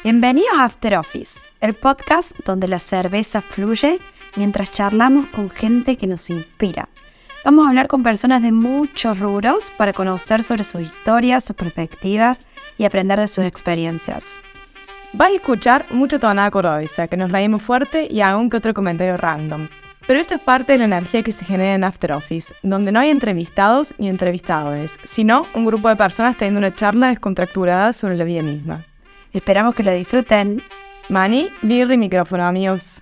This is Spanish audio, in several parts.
Bienvenidos a After Office, el podcast donde la cerveza fluye mientras charlamos con gente que nos inspira. Vamos a hablar con personas de muchos rubros para conocer sobre sus historias, sus perspectivas y aprender de sus experiencias. Vas a escuchar mucha tonada cordobesa, que nos reímos fuerte y algún que otro comentario random. Pero esto es parte de la energía que se genera en After Office, donde no hay entrevistados ni entrevistadores, sino un grupo de personas teniendo una charla descontracturada sobre la vida misma. Esperamos que lo disfruten. Mani, birra y micrófono, amigos.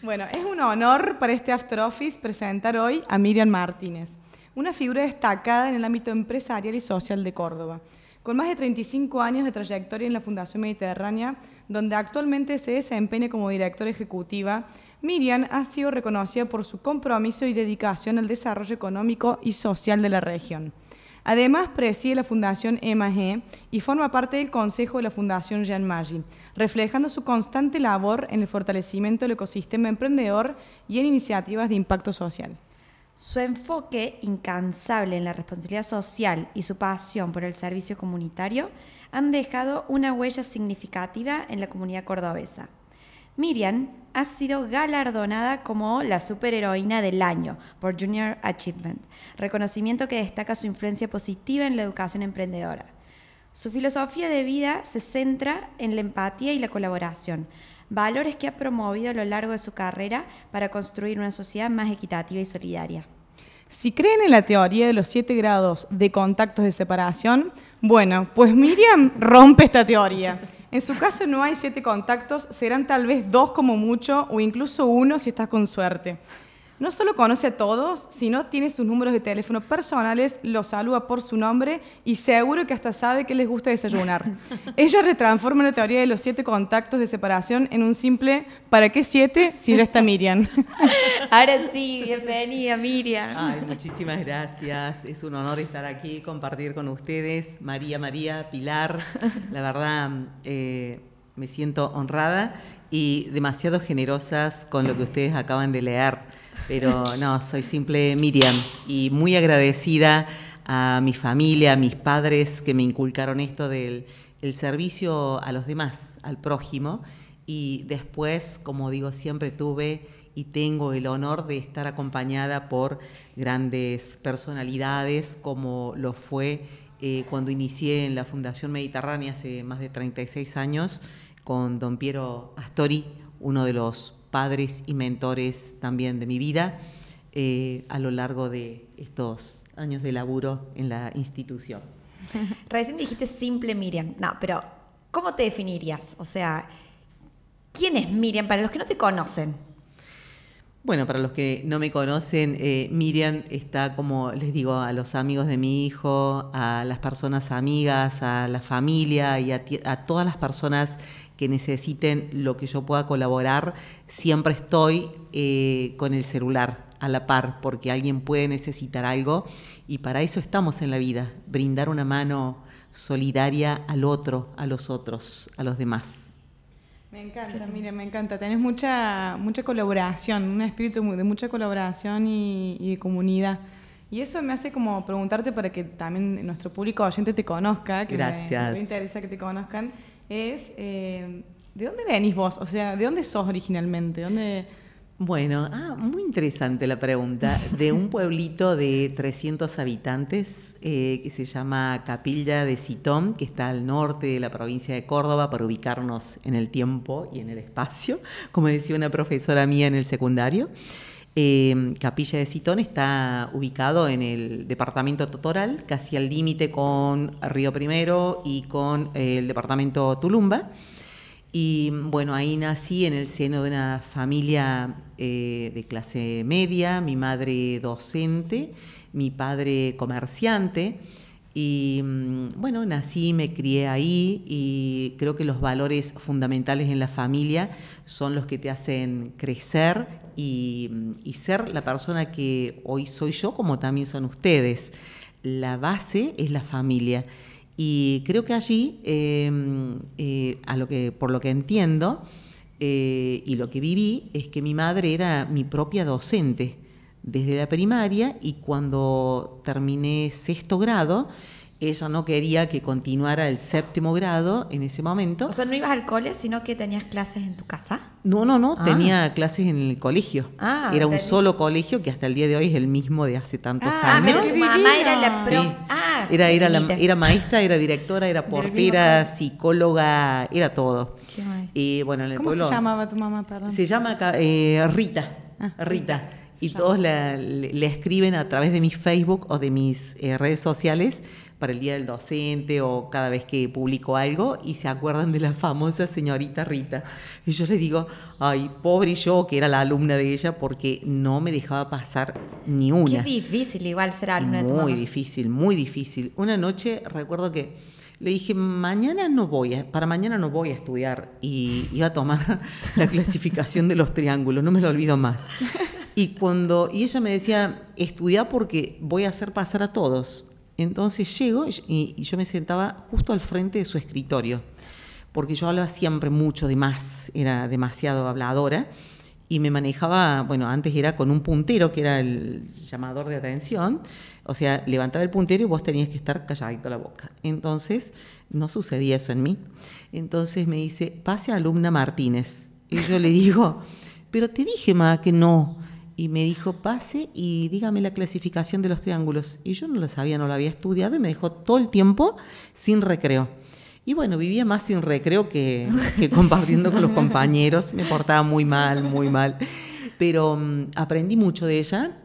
Bueno, es un honor para este After Office presentar hoy a Miriam Martínez, una figura destacada en el ámbito empresarial y social de Córdoba, con más de 35 años de trayectoria en la Fundación Mediterránea, donde actualmente se desempeña como directora ejecutiva. Miriam ha sido reconocida por su compromiso y dedicación al desarrollo económico y social de la región. Además, preside la Fundación EMAG y forma parte del Consejo de la Fundación Jean Maggi, reflejando su constante labor en el fortalecimiento del ecosistema emprendedor y en iniciativas de impacto social. Su enfoque incansable en la responsabilidad social y su pasión por el servicio comunitario han dejado una huella significativa en la comunidad cordobesa. Miriam ha sido galardonada como la superheroína del año por Junior Achievement, reconocimiento que destaca su influencia positiva en la educación emprendedora. Su filosofía de vida se centra en la empatía y la colaboración, valores que ha promovido a lo largo de su carrera para construir una sociedad más equitativa y solidaria. Si creen en la teoría de los 7 grados de contactos de separación, bueno, pues Miriam rompe esta teoría. En su caso no hay 7 contactos, serán tal vez 2 como mucho o incluso 1 si estás con suerte. No solo conoce a todos, sino tiene sus números de teléfono personales, los saluda por su nombre y seguro que hasta sabe que les gusta desayunar. Ella retransforma la teoría de los 7 contactos de separación en un simple ¿para qué 7 si ya está Miriam? Ahora sí, bienvenida Miriam. Ay, muchísimas gracias. Es un honor estar aquí, compartir con ustedes. María, Pilar, la verdad me siento honrada y demasiado generosas con lo que ustedes acaban de leer. Pero no, soy simple Miriam y muy agradecida a mi familia, a mis padres que me inculcaron esto del el servicio a los demás, al prójimo. Y después, como digo, siempre tuve y tengo el honor de estar acompañada por grandes personalidades, como lo fue cuando inicié en la Fundación Mediterránea hace más de 36 años, con don Piero Astori, uno de los padres y mentores también de mi vida a lo largo de estos años de laburo en la institución. Recién dijiste simple Miriam. No, pero ¿cómo te definirías? O sea, ¿quién es Miriam para los que no te conocen? Bueno, para los que no me conocen, Miriam está, como les digo, a los amigos de mi hijo, a las personas amigas, a la familia y a todas las personas que necesiten lo que yo pueda colaborar. Siempre estoy con el celular a la par, porque alguien puede necesitar algo y para eso estamos en la vida, brindar una mano solidaria al otro, a los otros, a los demás. Me encanta, Miriam, me encanta. Tenés mucha colaboración, un espíritu de mucha colaboración y de comunidad. Y eso me hace como preguntarte para que también nuestro público oyente te conozca, que Gracias. me interesa que te conozcan, es ¿de dónde venís vos? O sea, ¿de dónde sos originalmente? Bueno, muy interesante la pregunta. De un pueblito de 300 habitantes que se llama Capilla de Citón, que está al norte de la provincia de Córdoba, para ubicarnos en el tiempo y en el espacio, como decía una profesora mía en el secundario. Capilla de Citón está ubicado en el departamento Totoral, casi al límite con Río Primero y con el departamento Tulumba. Y bueno, ahí nací en el seno de una familia de clase media, mi madre docente, mi padre comerciante. Y bueno, nací, me crié ahí y creo que los valores fundamentales en la familia son los que te hacen crecer y ser la persona que hoy soy yo, como también son ustedes. La base es la familia. Y creo que allí, por lo que entiendo y lo que viví, es que mi madre era mi propia docente desde la primaria, y cuando terminé 6º grado, ella no quería que continuara el 7º grado en ese momento. O sea, no ibas al cole, sino que tenías clases en tu casa. No, tenía clases en el colegio. Era un solo colegio que hasta el día de hoy es el mismo de hace tantos años. Pero tu mamá era la prof. Sí. Era maestra, era directora, era portera, psicóloga, era todo. Y bueno, en el ¿Cómo pueblo, se llamaba tu mamá, perdón? Se llama Rita. Rita. Y todos le escriben a través de mi Facebook o de mis redes sociales para el Día del Docente o cada vez que publico algo, y se acuerdan de la famosa señorita Rita. Y yo les digo, ay, pobre yo, que era la alumna de ella, porque no me dejaba pasar ni una. Qué difícil igual ser alumna de tu mamá. Muy difícil, muy difícil. Una noche recuerdo que le dije, para mañana no voy a estudiar, y iba a tomar la clasificación de los triángulos, no me lo olvido más. Y ella me decía, estudia porque voy a hacer pasar a todos. Entonces llego y yo me sentaba justo al frente de su escritorio, porque yo hablaba siempre mucho de más, era demasiado habladora, y me manejaba, bueno, antes era con un puntero, que era el llamador de atención, o sea, levantaba el puntero y vos tenías que estar calladito la boca. Entonces, no sucedía eso en mí. Entonces me dice, pase a alumna Martínez. Y yo le digo, pero te dije, ma, que no. Y me dijo, pase y dígame la clasificación de los triángulos. Y yo no lo sabía, no lo había estudiado, y me dejó todo el tiempo sin recreo. Y bueno, vivía más sin recreo que compartiendo con los compañeros. Me portaba muy mal, muy mal. Pero aprendí mucho de ella,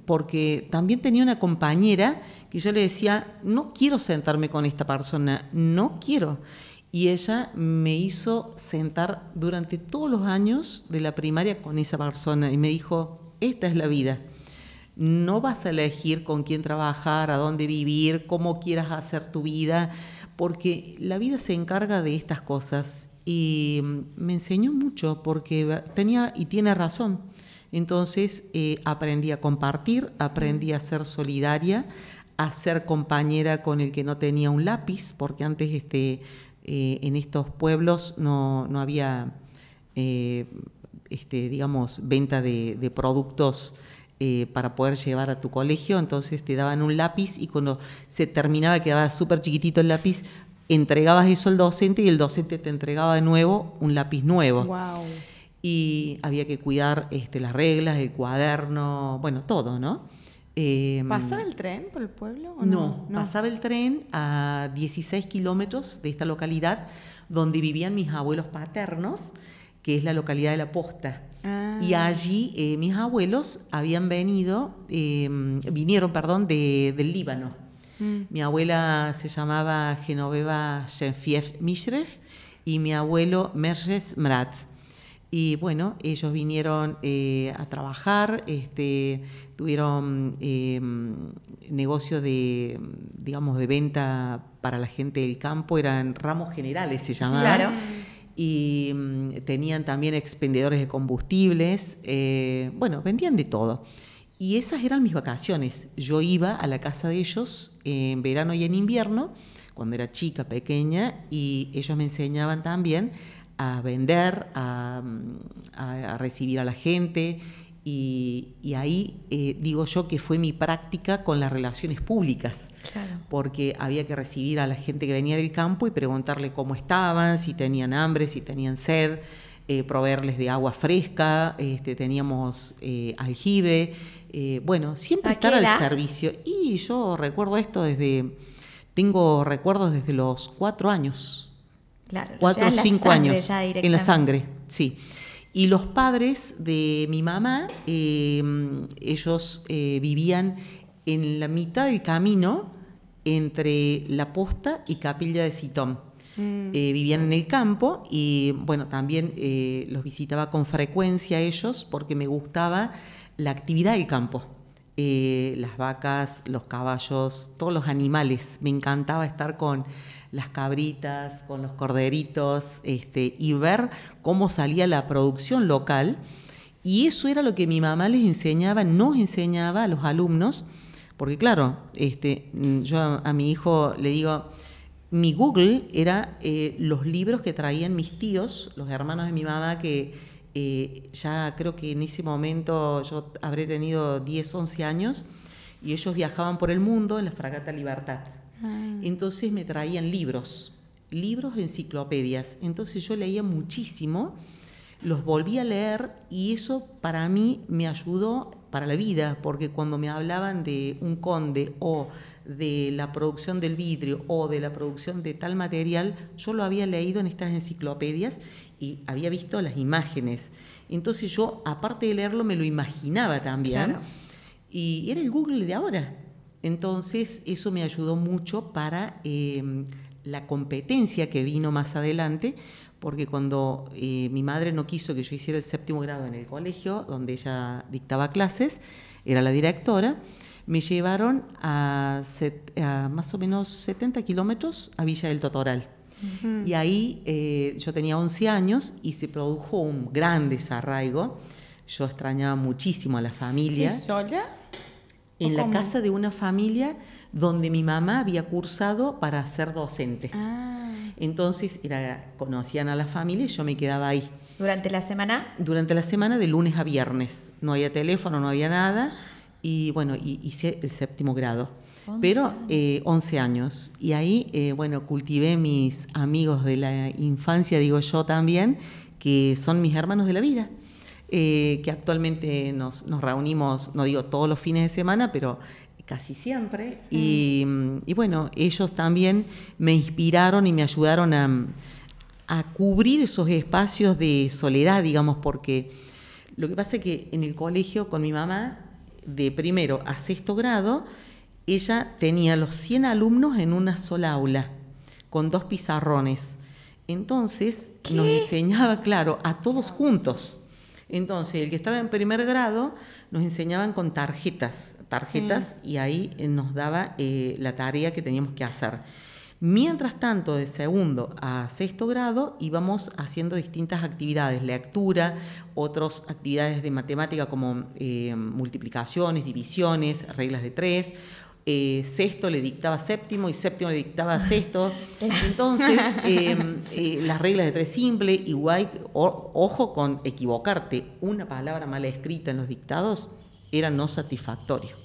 porque también tenía una compañera que yo le decía, no quiero sentarme con esta persona, no quiero. Y ella me hizo sentar durante todos los años de la primaria con esa persona, y me dijo, esta es la vida. No vas a elegir con quién trabajar, a dónde vivir, cómo quieras hacer tu vida, porque la vida se encarga de estas cosas. Y me enseñó mucho, porque tenía y tiene razón. Entonces aprendí a compartir, aprendí a ser solidaria, a ser compañera con el que no tenía un lápiz, porque antes en estos pueblos no había, digamos, venta de productos para poder llevar a tu colegio. Entonces te daban un lápiz, y cuando se terminaba, quedaba súper chiquitito el lápiz, entregabas eso al docente y el docente te entregaba de nuevo un lápiz nuevo. Wow. Y había que cuidar las reglas, el cuaderno, bueno, todo, ¿no? ¿Pasaba el tren por el pueblo? ¿O no, pasaba el tren a 16 kilómetros de esta localidad donde vivían mis abuelos paternos, que es la localidad de La Posta. Y allí mis abuelos vinieron del Líbano. Mi abuela se llamaba Genoveva Shenfiev Mishrev y mi abuelo Merjes Mrat. Y bueno, ellos vinieron a trabajar, tuvieron negocio de venta para la gente del campo, eran ramos generales, se llamaban. Claro. Y tenían también expendedores de combustibles, vendían de todo. Y esas eran mis vacaciones. Yo iba a la casa de ellos en verano y en invierno, cuando era chica, pequeña, y ellos me enseñaban también a vender, a recibir a la gente, y ahí digo yo que fue mi práctica con las relaciones públicas, claro. Porque había que recibir a la gente que venía del campo y preguntarle cómo estaban, si tenían hambre, si tenían sed, proveerles de agua fresca, teníamos aljibe, siempre estar al servicio. Y yo recuerdo esto tengo recuerdos desde los 4 años. Claro, 4 o 5 años en la sangre, sí. Y los padres de mi mamá, ellos vivían en la mitad del camino entre La Posta y Capilla de Sitón. Vivían en el campo y también los visitaba con frecuencia ellos porque me gustaba la actividad del campo. Las vacas, los caballos, todos los animales. Me encantaba estar con las cabritas, con los corderitos, y ver cómo salía la producción local. Y eso era lo que mi mamá nos enseñaba a los alumnos, porque claro, yo a mi hijo le digo, mi Google era los libros que traían mis tíos, los hermanos de mi mamá que Ya creo que en ese momento yo habré tenido 10, 11 años y ellos viajaban por el mundo en la fragata Libertad. Entonces me traían libros, enciclopedias. Entonces yo leía muchísimo, los volví a leer y eso para mí me ayudó para la vida, porque cuando me hablaban de un conde o de la producción del vidrio o de la producción de tal material, yo lo había leído en estas enciclopedias y había visto las imágenes. Entonces yo, aparte de leerlo, me lo imaginaba también. Claro. Y era el Google de ahora. Entonces eso me ayudó mucho para la competencia que vino más adelante, porque cuando mi madre no quiso que yo hiciera el 7º grado en el colegio, donde ella dictaba clases, era la directora, me llevaron a más o menos 70 kilómetros a Villa del Totoral. Y ahí yo tenía 11 años y se produjo un gran desarraigo. Yo extrañaba muchísimo a la familia. ¿Y sola? En la casa de una familia donde mi mamá había cursado para ser docente. Entonces conocían a la familia y yo me quedaba ahí. ¿Durante la semana? Durante la semana, de lunes a viernes. No había teléfono, no había nada. Y bueno, hice el 7º grado. 11. Pero 11 años. Y ahí, bueno, cultivé mis amigos de la infancia, digo yo también, que son mis hermanos de la vida. Que actualmente nos reunimos, no digo todos los fines de semana, pero casi siempre. Sí. Y bueno, ellos también me inspiraron y me ayudaron a cubrir esos espacios de soledad, digamos, porque lo que pasa es que en el colegio con mi mamá, de primero a 6º grado, ella tenía los 100 alumnos en una sola aula, con 2 pizarrones. Entonces nos enseñaba, claro, a todos juntos. Entonces, el que estaba en 1º grado nos enseñaban con tarjetas, sí. Y ahí nos daba la tarea que teníamos que hacer. Mientras tanto, de 2º a 6º grado íbamos haciendo distintas actividades, lectura, otras actividades de matemática como multiplicaciones, divisiones, reglas de 3. Sexto le dictaba 7º y 7º le dictaba 6º. Entonces, las reglas de 3 simple, igual, ojo con equivocarte. Una palabra mal escrita en los dictados era no satisfactorio.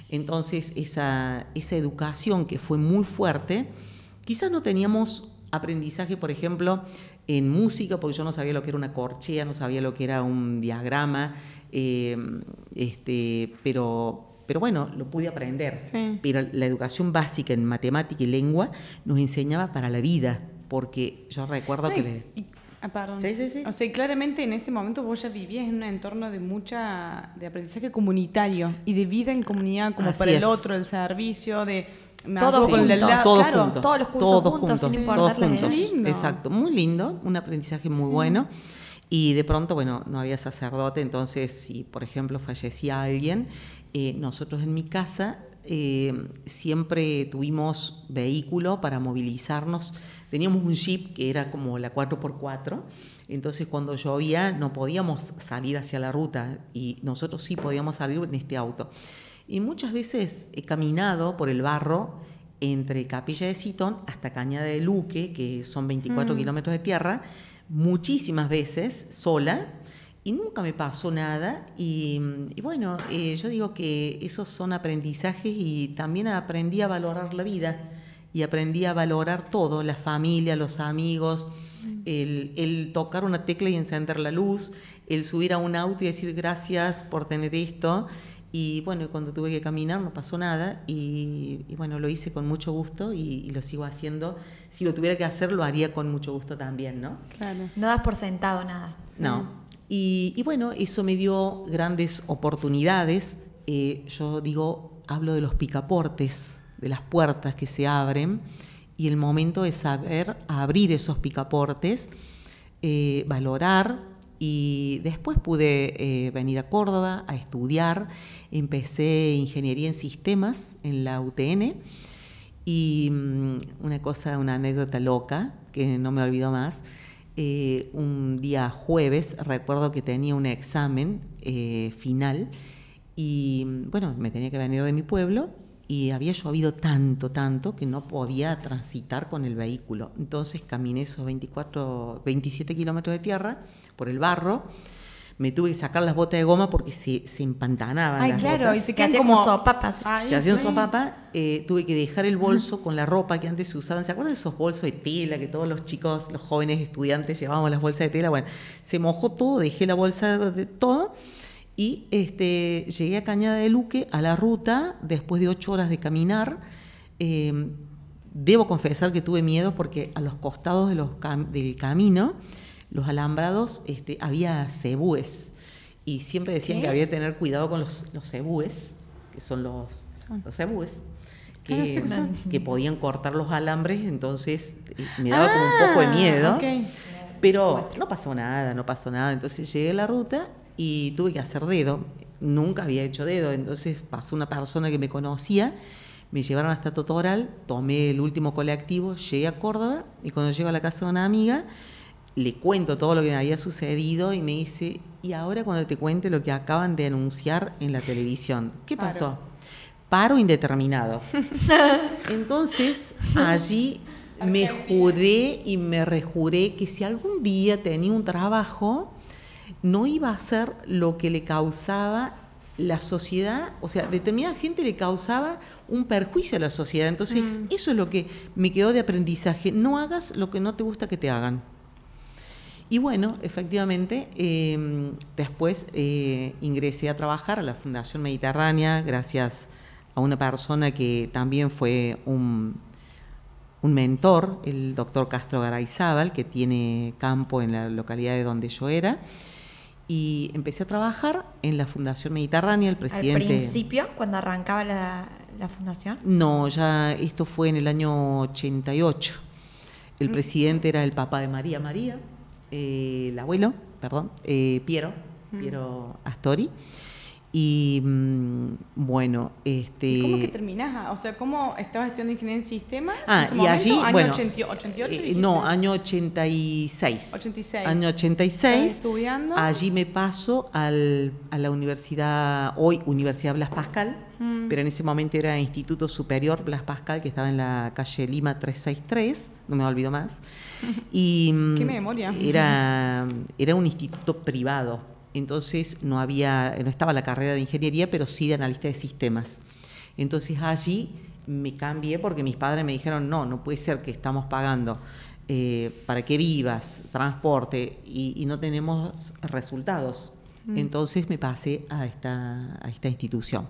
Entonces, esa educación que fue muy fuerte, quizás no teníamos aprendizaje, por ejemplo, en música, porque yo no sabía lo que era una corchea, no sabía lo que era un diagrama, pero bueno, lo pude aprender. Sí. Pero la educación básica en matemática y lengua nos enseñaba para la vida, porque yo recuerdo que... Perdón. Sí. O sea, claramente en ese momento vos ya vivías en un entorno de aprendizaje comunitario y de vida en comunidad, como así para el otro, el servicio, de... Todos juntos, claro, todos los cursos juntos, sin importar la edad. Exacto, muy lindo, un aprendizaje muy bueno. Y de pronto, bueno, no había sacerdote, entonces si, por ejemplo, fallecía alguien, nosotros en mi casa siempre tuvimos vehículo para movilizarnos. Teníamos un jeep que era como la 4x4, entonces cuando llovía no podíamos salir hacia la ruta y nosotros sí podíamos salir en este auto. Y muchas veces he caminado por el barro entre Capilla de Sitón hasta Cañada de Luque, que son 24 kilómetros de tierra, muchísimas veces sola, y nunca me pasó nada. Y bueno, yo digo que esos son aprendizajes y también aprendí a valorar la vida y aprendí a valorar todo, la familia, los amigos, el tocar una tecla y encender la luz, el subir a un auto y decir gracias por tener esto. Y bueno, cuando tuve que caminar no pasó nada y bueno, lo hice con mucho gusto y lo sigo haciendo. Si lo tuviera que hacer, lo haría con mucho gusto también, ¿no? Claro. No das por sentado nada. No. Y bueno, eso me dio grandes oportunidades. Yo hablo de los picaportes, de las puertas que se abren y el momento de saber abrir esos picaportes, valorar. Y después pude venir a Córdoba a estudiar. Empecé ingeniería en sistemas en la UTN y una anécdota loca que no me olvido más. Un día jueves recuerdo que tenía un examen final y bueno, me tenía que venir de mi pueblo y había llovido tanto que no podía transitar con el vehículo. Entonces caminé esos 27 kilómetros de tierra por el barro. Me tuve que sacar las botas de goma porque se empantanaban. Ay, las claro, botas. y te quedan como como sopapas. Se hacían sopapas. Tuve que dejar el bolso con la ropa que antes se usaban. ¿Se acuerdan de esos bolsos de tela que todos los chicos, los jóvenes estudiantes llevábamos las bolsas de tela? Bueno, se mojó todo, dejé la bolsa de todo y llegué a Cañada de Luque, a la ruta, después de 8 horas de caminar. Debo confesar que tuve miedo porque a los costados del camino, los alambrados, había cebúes. Y siempre decían que había que tener cuidado con los cebúes, que son los cebúes, que podían cortar los alambres, entonces me daba como un poco de miedo. Okay. Pero no pasó nada. Entonces llegué a la ruta y tuve que hacer dedo. Nunca había hecho dedo, entonces pasó una persona que me conocía, me llevaron hasta Totoral, tomé el último colectivo, llegué a Córdoba y cuando llego a la casa de una amiga, le cuento todo lo que me había sucedido y me dice, y ahora cuando te cuente lo que acaban de anunciar en la televisión, ¿qué pasó? Paro indeterminado. Entonces, allí me juré y me rejuré que si algún día tenía un trabajo, no iba a hacer lo que le causaba la sociedad, o sea, determinada gente le causaba un perjuicio a la sociedad. Entonces, eso es lo que me quedó de aprendizaje. No hagas lo que no te gusta que te hagan. Y bueno, efectivamente, después ingresé a trabajar a la Fundación Mediterránea gracias a una persona que también fue un mentor, el doctor Castro Garayzábal, que tiene campo en la localidad de donde yo era. Y empecé a trabajar en la Fundación Mediterránea, el presidente... ¿Al principio, cuando arrancaba la fundación? No, ya esto fue en el año 88. El presidente era el papá de María, el abuelo, Piero Astori. Y bueno, ¿Y cómo es que terminás? O sea, ¿cómo estabas estudiando ingeniería en sistemas en ese y momento? allí, ¿Año bueno, 88? no, año 86. 86. Año 86. ¿Estás estudiando? Allí me paso a la universidad, hoy Universidad Blas Pascal, pero en ese momento era Instituto Superior Blas Pascal, que estaba en la calle Lima 363, no me olvido más. Y ¡qué memoria! Era un instituto privado. Entonces no estaba la carrera de ingeniería, pero sí de analista de sistemas. Entonces allí me cambié porque mis padres me dijeron, no puede ser que estamos pagando para que vivas, transporte, y no tenemos resultados. Entonces me pasé a esta institución.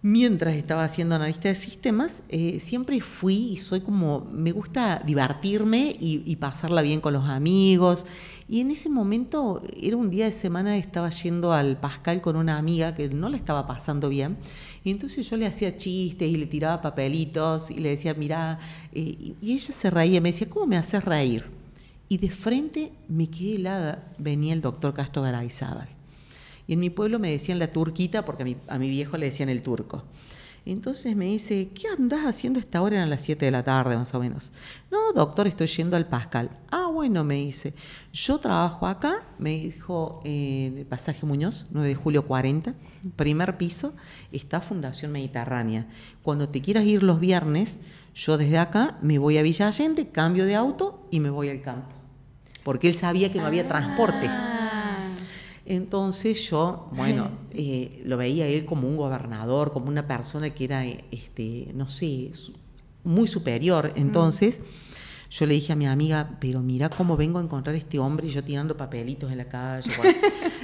Mientras estaba haciendo analista de sistemas, siempre fui y soy como, me gusta divertirme y pasarla bien con los amigos. Y en ese momento, era un día de semana, estaba yendo al Pascal con una amiga que no le estaba pasando bien. Y entonces yo le hacía chistes y le tiraba papelitos y le decía, mirá, y ella se reía, me decía, ¿cómo me haces reír? Y de frente me quedé helada, venía el doctor Castro Garayzábal. Y en mi pueblo me decían la turquita porque a mi viejo le decían el turco. Entonces me dice, ¿qué andás haciendo a esta hora? Eran las 7 de la tarde más o menos. No, doctor, estoy yendo al Pascal. Ah, bueno, me dice, yo trabajo acá, me dijo, en el Pasaje Muñoz, 9 de julio 40, primer piso, está Fundación Mediterránea. Cuando te quieras ir los viernes, yo desde acá me voy a Villa Allende, cambio de auto y me voy al campo. Porque él sabía que no había transporte. Entonces yo, bueno, lo veía él como un gobernador, como una persona que era, no sé, muy superior. Entonces yo le dije a mi amiga, pero mira cómo vengo a encontrar a este hombre y yo tirando papelitos en la calle. Bueno.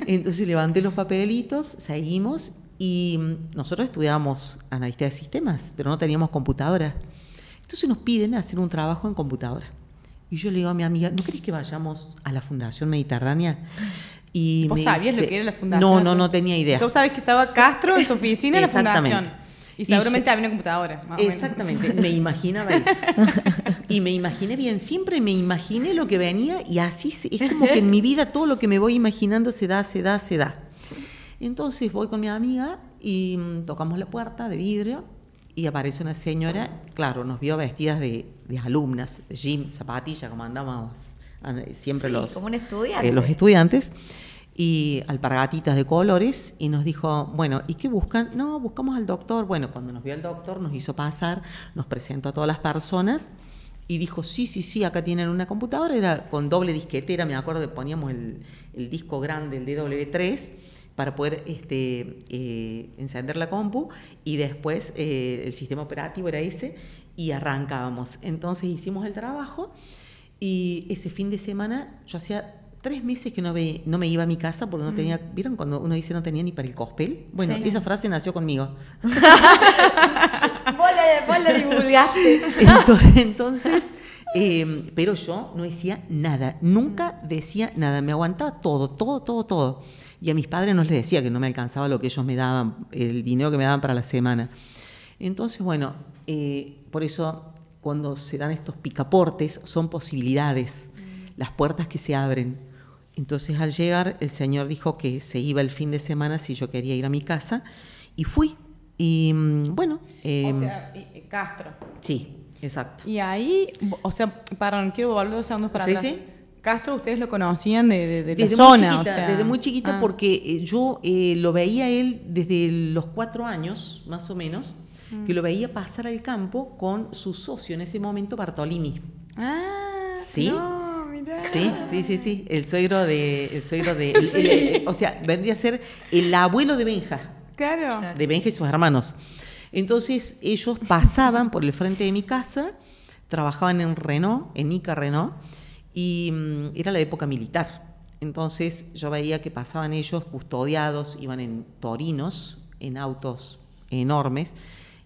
Entonces levanté los papelitos, seguimos y nosotros estudiábamos analista de sistemas, pero no teníamos computadora. Entonces nos piden hacer un trabajo en computadora. Y yo le digo a mi amiga, ¿no querés que vayamos a la Fundación Mediterránea? Y ¿Vos sabías lo que era la fundación? No tenía idea. Vos sabés que estaba Castro en su oficina en la fundación. Y seguramente había una computadora. Exactamente, me imaginaba eso. Y me imaginé bien, siempre me imaginé lo que venía y así es como que en mi vida todo lo que me voy imaginando se da. Entonces voy con mi amiga y tocamos la puerta de vidrio y aparece una señora, claro, nos vio vestidas de alumnas, de jean, zapatilla, como andábamos siempre sí, los, como un estudiante. Los estudiantes. y alpargatitas de colores, y nos dijo, bueno, ¿y qué buscan? No, buscamos al doctor. Bueno, cuando nos vio el doctor, nos hizo pasar, nos presentó a todas las personas, y dijo, sí, acá tienen una computadora, era con doble disquetera, me acuerdo que poníamos el disco grande, el DW3, para poder encender la compu, y después el sistema operativo era ese, y arrancábamos. Entonces hicimos el trabajo, y ese fin de semana yo hacía 3 meses que no me iba a mi casa porque no tenía, ¿vieron cuando uno dice no tenía ni para el cospel? Bueno, sí. Esa frase nació conmigo. Vos la divulgaste. Entonces, pero yo no decía nada, nunca decía nada, me aguantaba todo. Y a mis padres no les decía que no me alcanzaba lo que ellos me daban, el dinero que me daban para la semana. Entonces, bueno, por eso cuando se dan estos picaportes son posibilidades, las puertas que se abren. Entonces al llegar el señor dijo que se iba el fin de semana si yo quería ir a mi casa, y fui. Y bueno... o sea, Castro. Sí, exacto. Y ahí, o sea, perdón, quiero volver 2 segundos para atrás. Sí. Castro, ¿ustedes lo conocían de desde la zona? Muy chiquita, o sea, desde muy chiquita, porque yo lo veía él desde los 4 años, más o menos, que lo veía pasar al campo con su socio en ese momento, Bartolini. Ah, ¿Sí? no, mirá. Sí, el suegro de o sea, vendría a ser el abuelo de Benja. Claro. De Benja y sus hermanos. Entonces ellos pasaban por el frente de mi casa, trabajaban en Renault, en Ica Renault, y era la época militar. Entonces yo veía que pasaban ellos custodiados, iban en torinos, en autos enormes,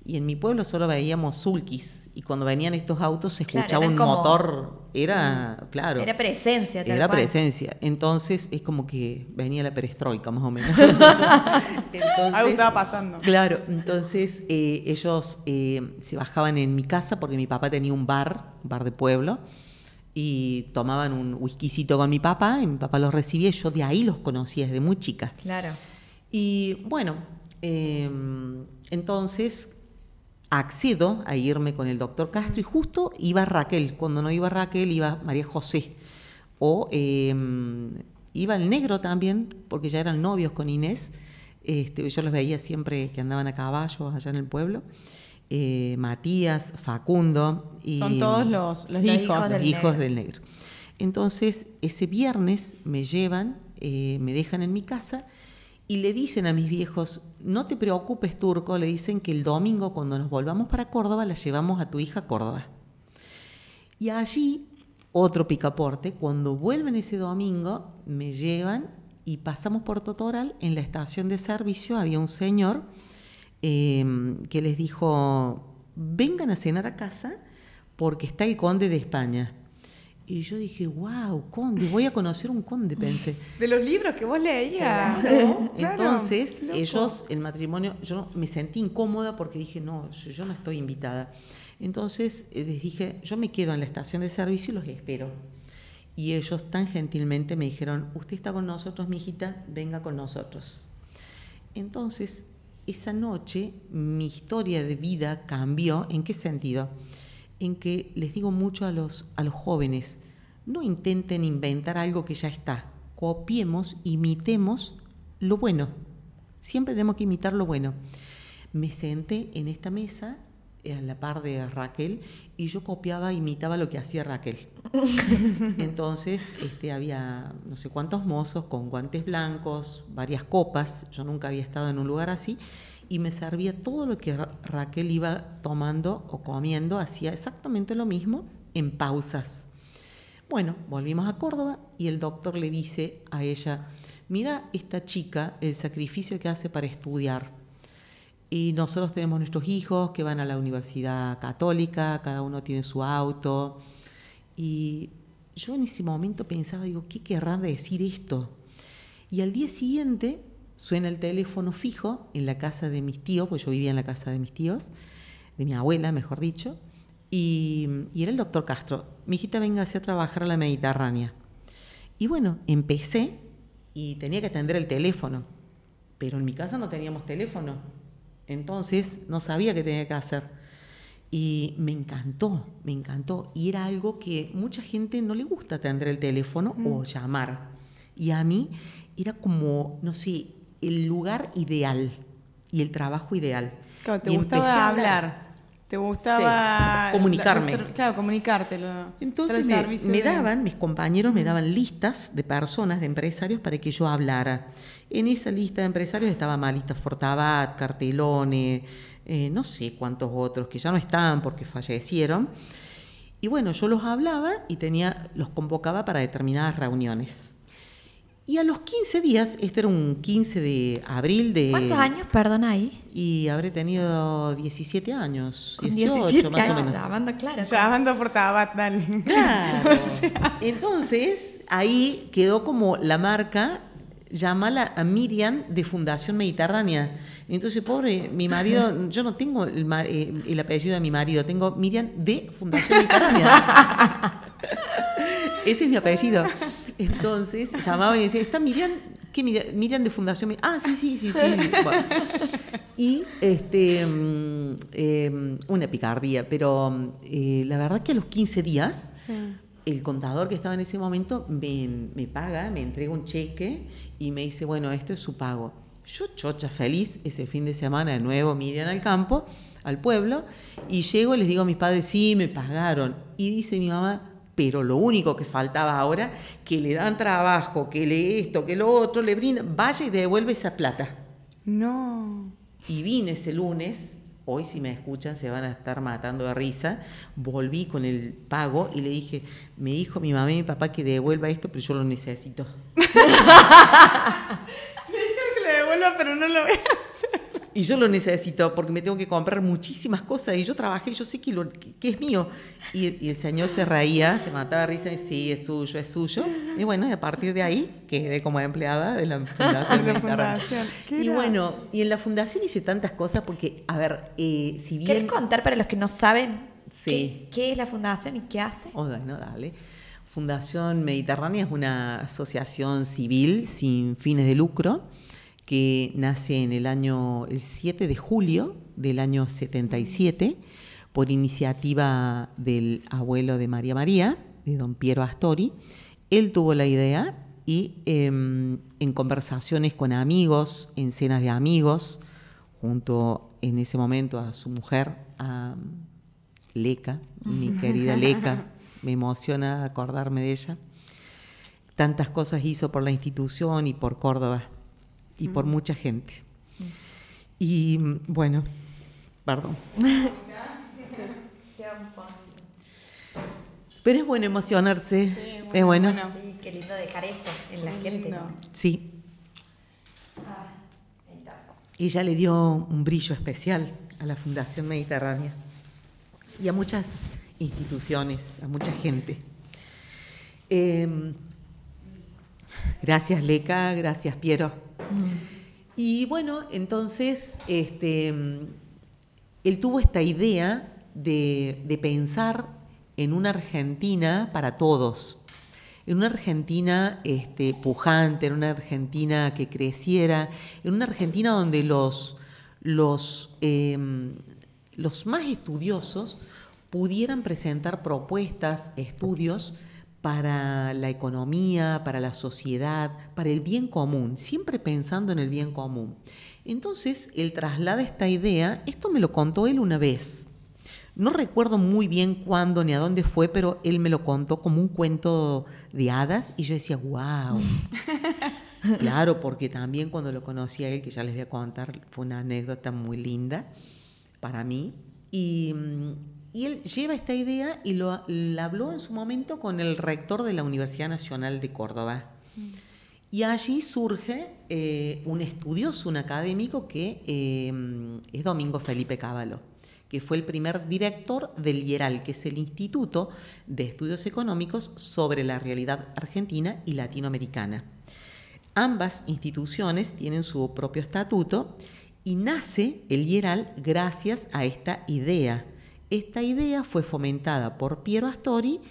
y en mi pueblo solo veíamos sulkis, y cuando venían estos autos se escuchaba un motor, era, claro. Era presencia, tal Era cual. presencia. Entonces es como que venía la perestroika, más o menos. Entonces, Algo estaba pasando. Claro, entonces ellos se bajaban en mi casa porque mi papá tenía un bar de pueblo, y tomaban un whiskycito con mi papá, y mi papá los recibía, y yo de ahí los conocía desde muy chica. Claro. Y bueno, entonces accedo a irme con el doctor Castro, y justo iba Raquel. Cuando no iba Raquel, iba María José. O iba el negro también, porque ya eran novios con Inés. Yo los veía siempre que andaban a caballo allá en el pueblo. Matías, Facundo. Y son todos los hijos del negro. Entonces, ese viernes me llevan, me dejan en mi casa, y le dicen a mis viejos, no te preocupes, Turco, le dicen que el domingo cuando nos volvamos para Córdoba la llevamos a tu hija a Córdoba. Y allí, otro picaporte, cuando vuelven ese domingo, me llevan y pasamos por Totoral. En la estación de servicio había un señor que les dijo, vengan a cenar a casa porque está el conde de España. Y yo dije, wow, conde, voy a conocer un conde, pensé. De los libros que vos leías. Claro. Entonces, ellos, el matrimonio, yo me sentí incómoda porque dije, no, yo no estoy invitada. Entonces les dije, yo me quedo en la estación de servicio y los espero. Y ellos tan gentilmente me dijeron, usted está con nosotros, mijita, venga con nosotros. Entonces, esa noche mi historia de vida cambió. ¿En qué sentido? En que les digo mucho a los jóvenes, no intenten inventar algo que ya está, copiemos, imitemos lo bueno, siempre tenemos que imitar lo bueno. Me senté en esta mesa a la par de Raquel, y yo imitaba lo que hacía Raquel. Entonces había no sé cuántos mozos con guantes blancos, varias copas, yo nunca había estado en un lugar así, y me servía todo lo que Raquel iba tomando o comiendo, hacía exactamente lo mismo en pausas. Bueno, volvimos a Córdoba y el doctor le dice a ella, mira esta chica, el sacrificio que hace para estudiar. Y nosotros tenemos nuestros hijos que van a la universidad católica, cada uno tiene su auto. Y yo en ese momento pensaba, digo, ¿qué querrá decir esto? Y al día siguiente suena el teléfono fijo en la casa de mis tíos, porque yo vivía en la casa de mis tíos, de mi abuela, mejor dicho, y era el doctor Castro. Mi hijita, véngase a trabajar a la Mediterránea. Y bueno, empecé y tenía que atender el teléfono, pero en mi casa no teníamos teléfono, entonces no sabía qué tenía que hacer. Y me encantó, y era algo que mucha gente no le gusta, atender el teléfono o llamar. Y a mí era como, no sé, el lugar ideal y el trabajo ideal. Claro, te Y gustaba empecé a hablar. Te gustaba... Sí, comunicarme. Claro, comunicártelo. Entonces mis compañeros me daban listas de personas, de empresarios, para que yo hablara. En esa lista de empresarios estaba Malita Fortabat, Cartelone, no sé cuántos otros que ya no están porque fallecieron. Y bueno, yo los hablaba y los convocaba para determinadas reuniones. Y a los 15 días, esto era un 15 de abril de... ¿Cuántos años, perdón, ahí? Y habré tenido 17 años, Con 18 17 más años, o menos. la banda clara. Llamando por Tabat, dale. Claro. Entonces, ahí quedó como la marca, llámala a Miriam de Fundación Mediterránea. Entonces, pobre, mi marido, yo no tengo el apellido de mi marido, tengo Miriam de Fundación Mediterránea. Ese es mi apellido. Entonces llamaban y decían, ¿está Miriam? ¿Qué Miriam? Miriam de Fundación Mediterránea. Ah, sí. Bueno. Y una picardía, pero la verdad que a los 15 días el contador que estaba en ese momento me paga, me entrega un cheque y me dice, bueno, esto es su pago. Yo chocha feliz, ese fin de semana de nuevo Miriam al campo, al pueblo, y llego y les digo a mis padres, sí, me pagaron. Y dice mi mamá, pero lo único que faltaba ahora, que le dan trabajo, que le esto, que lo otro, le brindan, vaya y devuelve esa plata. No. Y vine ese lunes, hoy si me escuchan se van a estar matando de risa, volví con el pago y le dije, me dijo mi mamá y mi papá que devuelva esto, pero yo lo necesito. Le dijeron que le devuelva, pero no lo voy a hacer. Y yo lo necesito porque me tengo que comprar muchísimas cosas y yo trabajé y yo sé que es mío. Y el señor se reía, se mataba de risa y decía, sí, es suyo, es suyo. Y bueno, y a partir de ahí quedé como empleada de la Fundación Mediterránea. Y bueno, y en la Fundación hice tantas cosas porque, a ver, si bien... ¿Querés contar para los que no saben sí. qué es la Fundación y qué hace? Bueno, dale. Fundación Mediterránea es una asociación civil sin fines de lucro que nace en el 7 de julio del año 77 por iniciativa del abuelo de María, de don Piero Astori. Él tuvo la idea y en conversaciones con amigos, en cenas de amigos, junto en ese momento a su mujer, a Leca, mi querida Leca, me emociona acordarme de ella. Tantas cosas hizo por la institución y por Córdoba. Y por mucha gente. Y bueno, perdón. Pero es bueno emocionarse. Sí, es bueno. Sí, qué lindo dejar eso en la gente, ¿no? Sí. Ella le dio un brillo especial a la Fundación Mediterránea y a muchas instituciones, a mucha gente. Gracias, Leca, gracias, Piero. Y bueno, entonces él tuvo esta idea de pensar en una Argentina para todos, en una Argentina pujante, en una Argentina que creciera, en una Argentina donde los más estudiosos pudieran presentar propuestas, estudios para la economía, para la sociedad, para el bien común, siempre pensando en el bien común. Entonces, él traslada esta idea, esto me lo contó él una vez. No recuerdo muy bien cuándo ni a dónde fue, pero él me lo contó como un cuento de hadas y yo decía, wow. Claro, porque también cuando lo conocí a él, que ya les voy a contar, fue una anécdota muy linda para mí. Y él lleva esta idea y la habló en su momento con el rector de la Universidad Nacional de Córdoba. Y allí surge un estudioso, un académico que es Domingo Felipe Cavallo, que fue el primer director del IERAL, que es el Instituto de Estudios Económicos sobre la Realidad Argentina y Latinoamericana. Ambas instituciones tienen su propio estatuto y nace el IERAL gracias a esta idea. Esta idea fue fomentada por Piero Astori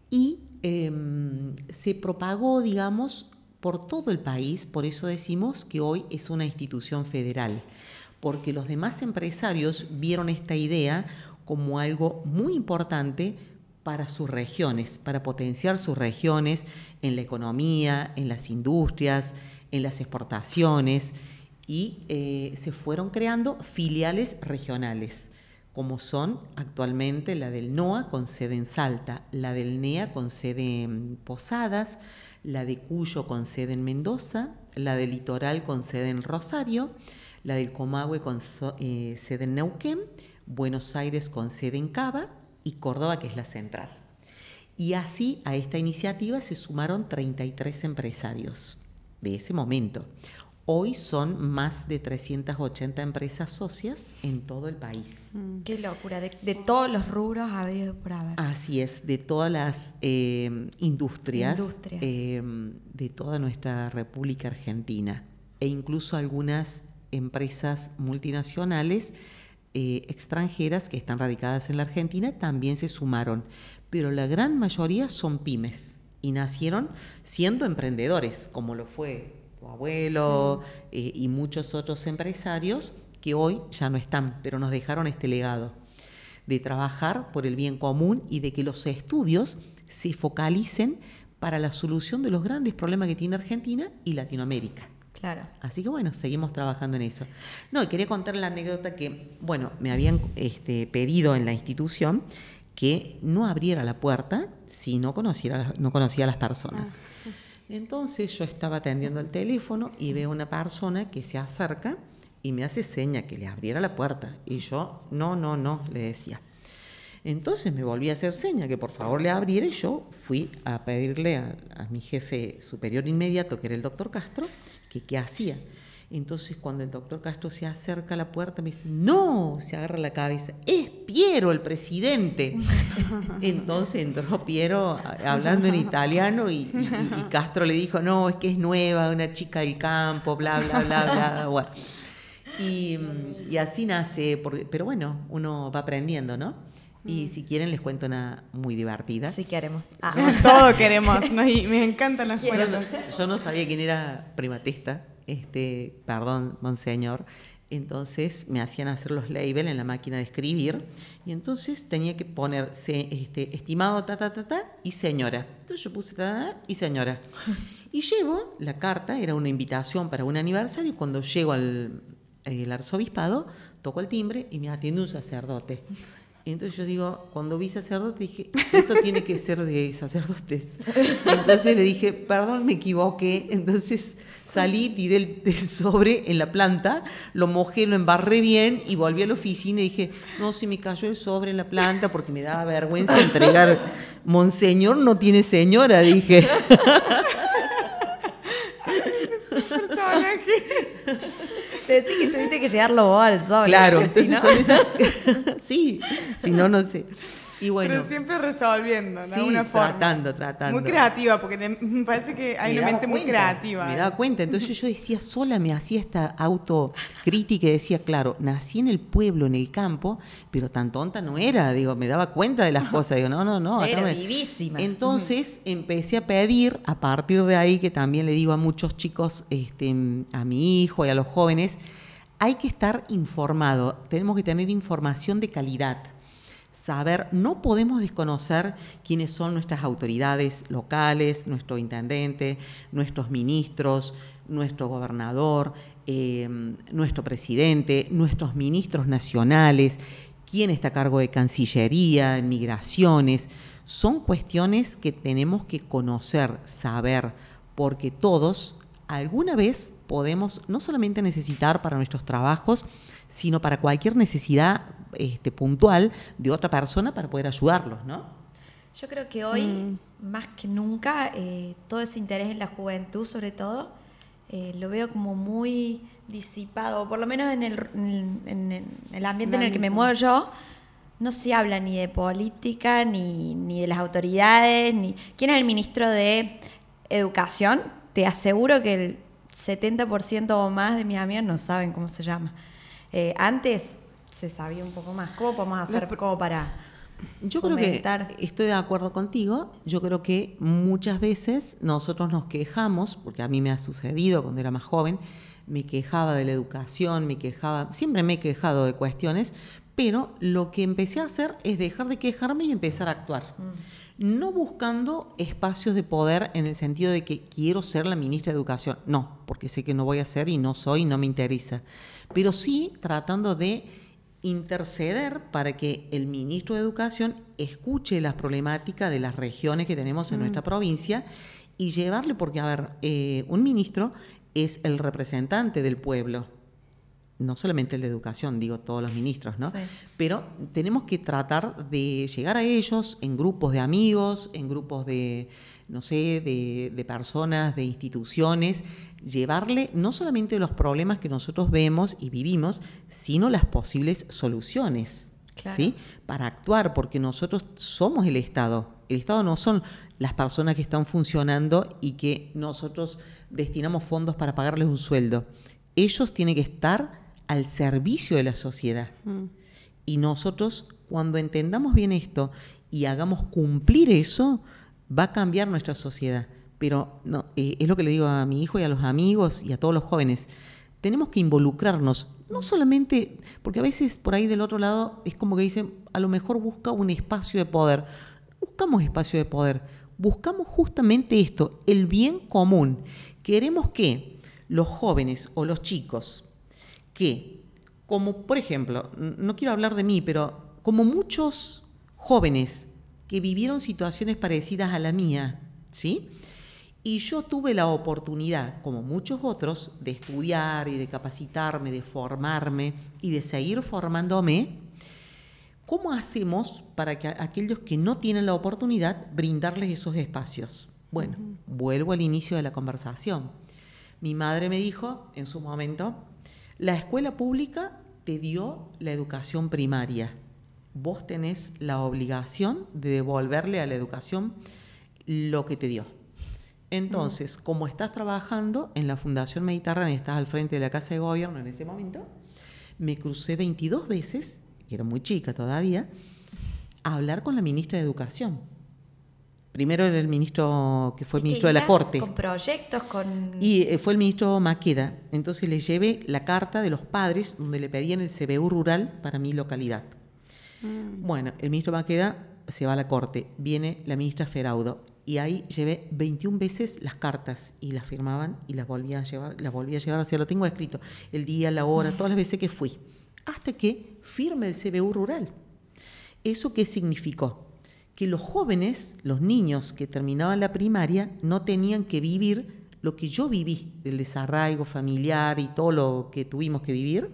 y se propagó, digamos, por todo el país. Por eso decimos que hoy es una institución federal, porque los demás empresarios vieron esta idea como algo muy importante para sus regiones, para potenciar sus regiones en la economía, en las industrias, en las exportaciones, y se fueron creando filiales regionales, como son actualmente la del NOA con sede en Salta, la del NEA con sede en Posadas, la de Cuyo con sede en Mendoza, la del Litoral con sede en Rosario, la del Comahue con sede en Neuquén, Buenos Aires con sede en Cava y Córdoba, que es la central. Y así a esta iniciativa se sumaron 33 empresarios de ese momento. Hoy son más de 380 empresas socias en todo el país. Qué locura, de todos los rubros habido por haber. Así es, de todas las industrias. De toda nuestra República Argentina, e incluso algunas empresas multinacionales extranjeras que están radicadas en la Argentina también se sumaron, pero la gran mayoría son pymes y nacieron siendo emprendedores, como lo fue tu abuelo, y muchos otros empresarios que hoy ya no están, pero nos dejaron este legado de trabajar por el bien común y de que los estudios se focalicen para la solución de los grandes problemas que tiene Argentina y Latinoamérica. Claro. Así que bueno, seguimos trabajando en eso. No, y quería contar la anécdota que, bueno, me habían pedido en la institución que no abriera la puerta si no conocía a las personas. Entonces yo estaba atendiendo el teléfono y veo una persona que se acerca y me hace seña que le abriera la puerta. Y yo, no, le decía. Entonces me volví a hacer seña que por favor le abriera, y yo fui a pedirle a mi jefe superior inmediato, que era el doctor Castro, que qué hacía. Entonces cuando el doctor Castro se acerca a la puerta me dice, no, se agarra la cabeza, es Piero, el presidente. Entonces entró Piero hablando en italiano y Castro le dijo, no, es que es nueva, una chica del campo, bla, bla, bla, bla. Bueno. Y así nace, pero bueno, uno va aprendiendo, ¿no? Y si quieren les cuento una muy divertida. Sí, queremos. Todo queremos, me encantan las cuentas. Yo no sabía quién era primatesta, perdón, monseñor. Entonces me hacían hacer los labels en la máquina de escribir, y entonces tenía que poner estimado y señora. Entonces yo puse y señora. Y llevo la carta, era una invitación para un aniversario, y cuando llego al arzobispado, toco el timbre y me atiende un sacerdote. Entonces yo digo, cuando vi sacerdote dije, esto tiene que ser de sacerdotes. Entonces le dije, perdón, me equivoqué. Entonces salí, tiré el sobre en la planta, lo mojé, lo embarré bien y volví a la oficina y dije, no, se me cayó el sobre en la planta porque me daba vergüenza entregar. Monseñor no tiene señora, dije. Te decís que tuviste que llegarlo vos al sobre. Claro, entonces ¿sí, no? son esas... Sí, si no, no sé. Y bueno, pero siempre resolviendo, de sí, alguna forma. Tratando. Muy creativa, porque me parece que hay una mente muy creativa. Me daba cuenta. Entonces yo decía, sola me hacía esta autocrítica y decía, claro, nací en el pueblo, en el campo, pero tan tonta no era. Digo, me daba cuenta de las cosas. Digo, no. Cero, vivísima. Entonces empecé a pedir, a partir de ahí, que también le digo a muchos chicos, a mi hijo y a los jóvenes, hay que estar informado. Tenemos que tener información de calidad. Saber, no podemos desconocer quiénes son nuestras autoridades locales, nuestro intendente, nuestros ministros, nuestro gobernador, nuestro presidente, nuestros ministros nacionales, quién está a cargo de Cancillería, Migraciones. Son cuestiones que tenemos que conocer, saber, porque todos alguna vez podemos no solamente necesitar para nuestros trabajos, sino para cualquier necesidad puntual de otra persona para poder ayudarlos, ¿no? Yo creo que hoy, más que nunca, todo ese interés en la juventud, sobre todo, lo veo como muy disipado, por lo menos en el ambiente en el que me muevo yo. No se habla ni de política, ni de las autoridades, ni... ¿Quién es el ministro de Educación? Te aseguro que el 70% o más de mis amigos no saben cómo se llama. Antes se sabía un poco más. ¿Cómo podemos hacer como para Yo fomentar? creo que estoy de acuerdo contigo. Yo creo que muchas veces nosotros nos quejamos, porque a mí me ha sucedido cuando era más joven, me quejaba de la educación, siempre me he quejado de cuestiones, pero lo que empecé a hacer es dejar de quejarme y empezar a actuar. No buscando espacios de poder en el sentido de que quiero ser la ministra de Educación. No, porque sé que no voy a ser y no soy, no me interesa. Pero sí tratando de interceder para que el ministro de Educación escuche las problemáticas de las regiones que tenemos en nuestra provincia y llevarle, porque, a ver, un ministro es el representante del pueblo, no solamente el de Educación, digo todos los ministros, ¿no? Sí. Pero tenemos que tratar de llegar a ellos en grupos de amigos, en grupos de, no sé, de personas, de instituciones, llevarle no solamente los problemas que nosotros vemos y vivimos, sino las posibles soluciones, claro, ¿sí? Para actuar, porque nosotros somos el Estado. El Estado no son las personas que están funcionando y que nosotros destinamos fondos para pagarles un sueldo. Ellos tienen que estar al servicio de la sociedad. Y nosotros, cuando entendamos bien esto y hagamos cumplir eso, va a cambiar nuestra sociedad. Pero no, es lo que le digo a mi hijo y a los amigos y a todos los jóvenes. Tenemos que involucrarnos, no solamente, porque a veces por ahí del otro lado es como que dicen, a lo mejor busca un espacio de poder. Buscamos espacio de poder, buscamos justamente esto, el bien común. Queremos que los jóvenes o los chicos que, como por ejemplo, no quiero hablar de mí, pero como muchos jóvenes que vivieron situaciones parecidas a la mía, ¿sí? Y yo tuve la oportunidad, como muchos otros, de estudiar y de capacitarme, de formarme y de seguir formándome. ¿Cómo hacemos para que aquellos que no tienen la oportunidad brindarles esos espacios? Bueno, vuelvo al inicio de la conversación. Mi madre me dijo en su momento, la escuela pública te dio la educación primaria. Vos tenés la obligación de devolverle a la educación lo que te dio. Entonces, como estás trabajando en la Fundación Mediterránea, estás al frente de la Casa de Gobierno en ese momento, me crucé 22 veces, que era muy chica todavía, a hablar con la ministra de Educación. Primero era el ministro que fue ministro de la Corte. Con proyectos, con... Y fue el ministro Maqueda. Entonces le llevé la carta de los padres donde le pedían el CBU rural para mi localidad. Bueno, el ministro Maqueda se va a la Corte. Viene la ministra Feraudo. Y ahí llevé 21 veces las cartas y las firmaban y las volvía a llevar. O sea, lo tengo escrito. El día, la hora, todas las veces que fui. Hasta que firme el CBU rural. ¿Eso qué significó? Que los jóvenes, los niños que terminaban la primaria, no tenían que vivir lo que yo viví, del desarraigo familiar y todo lo que tuvimos que vivir.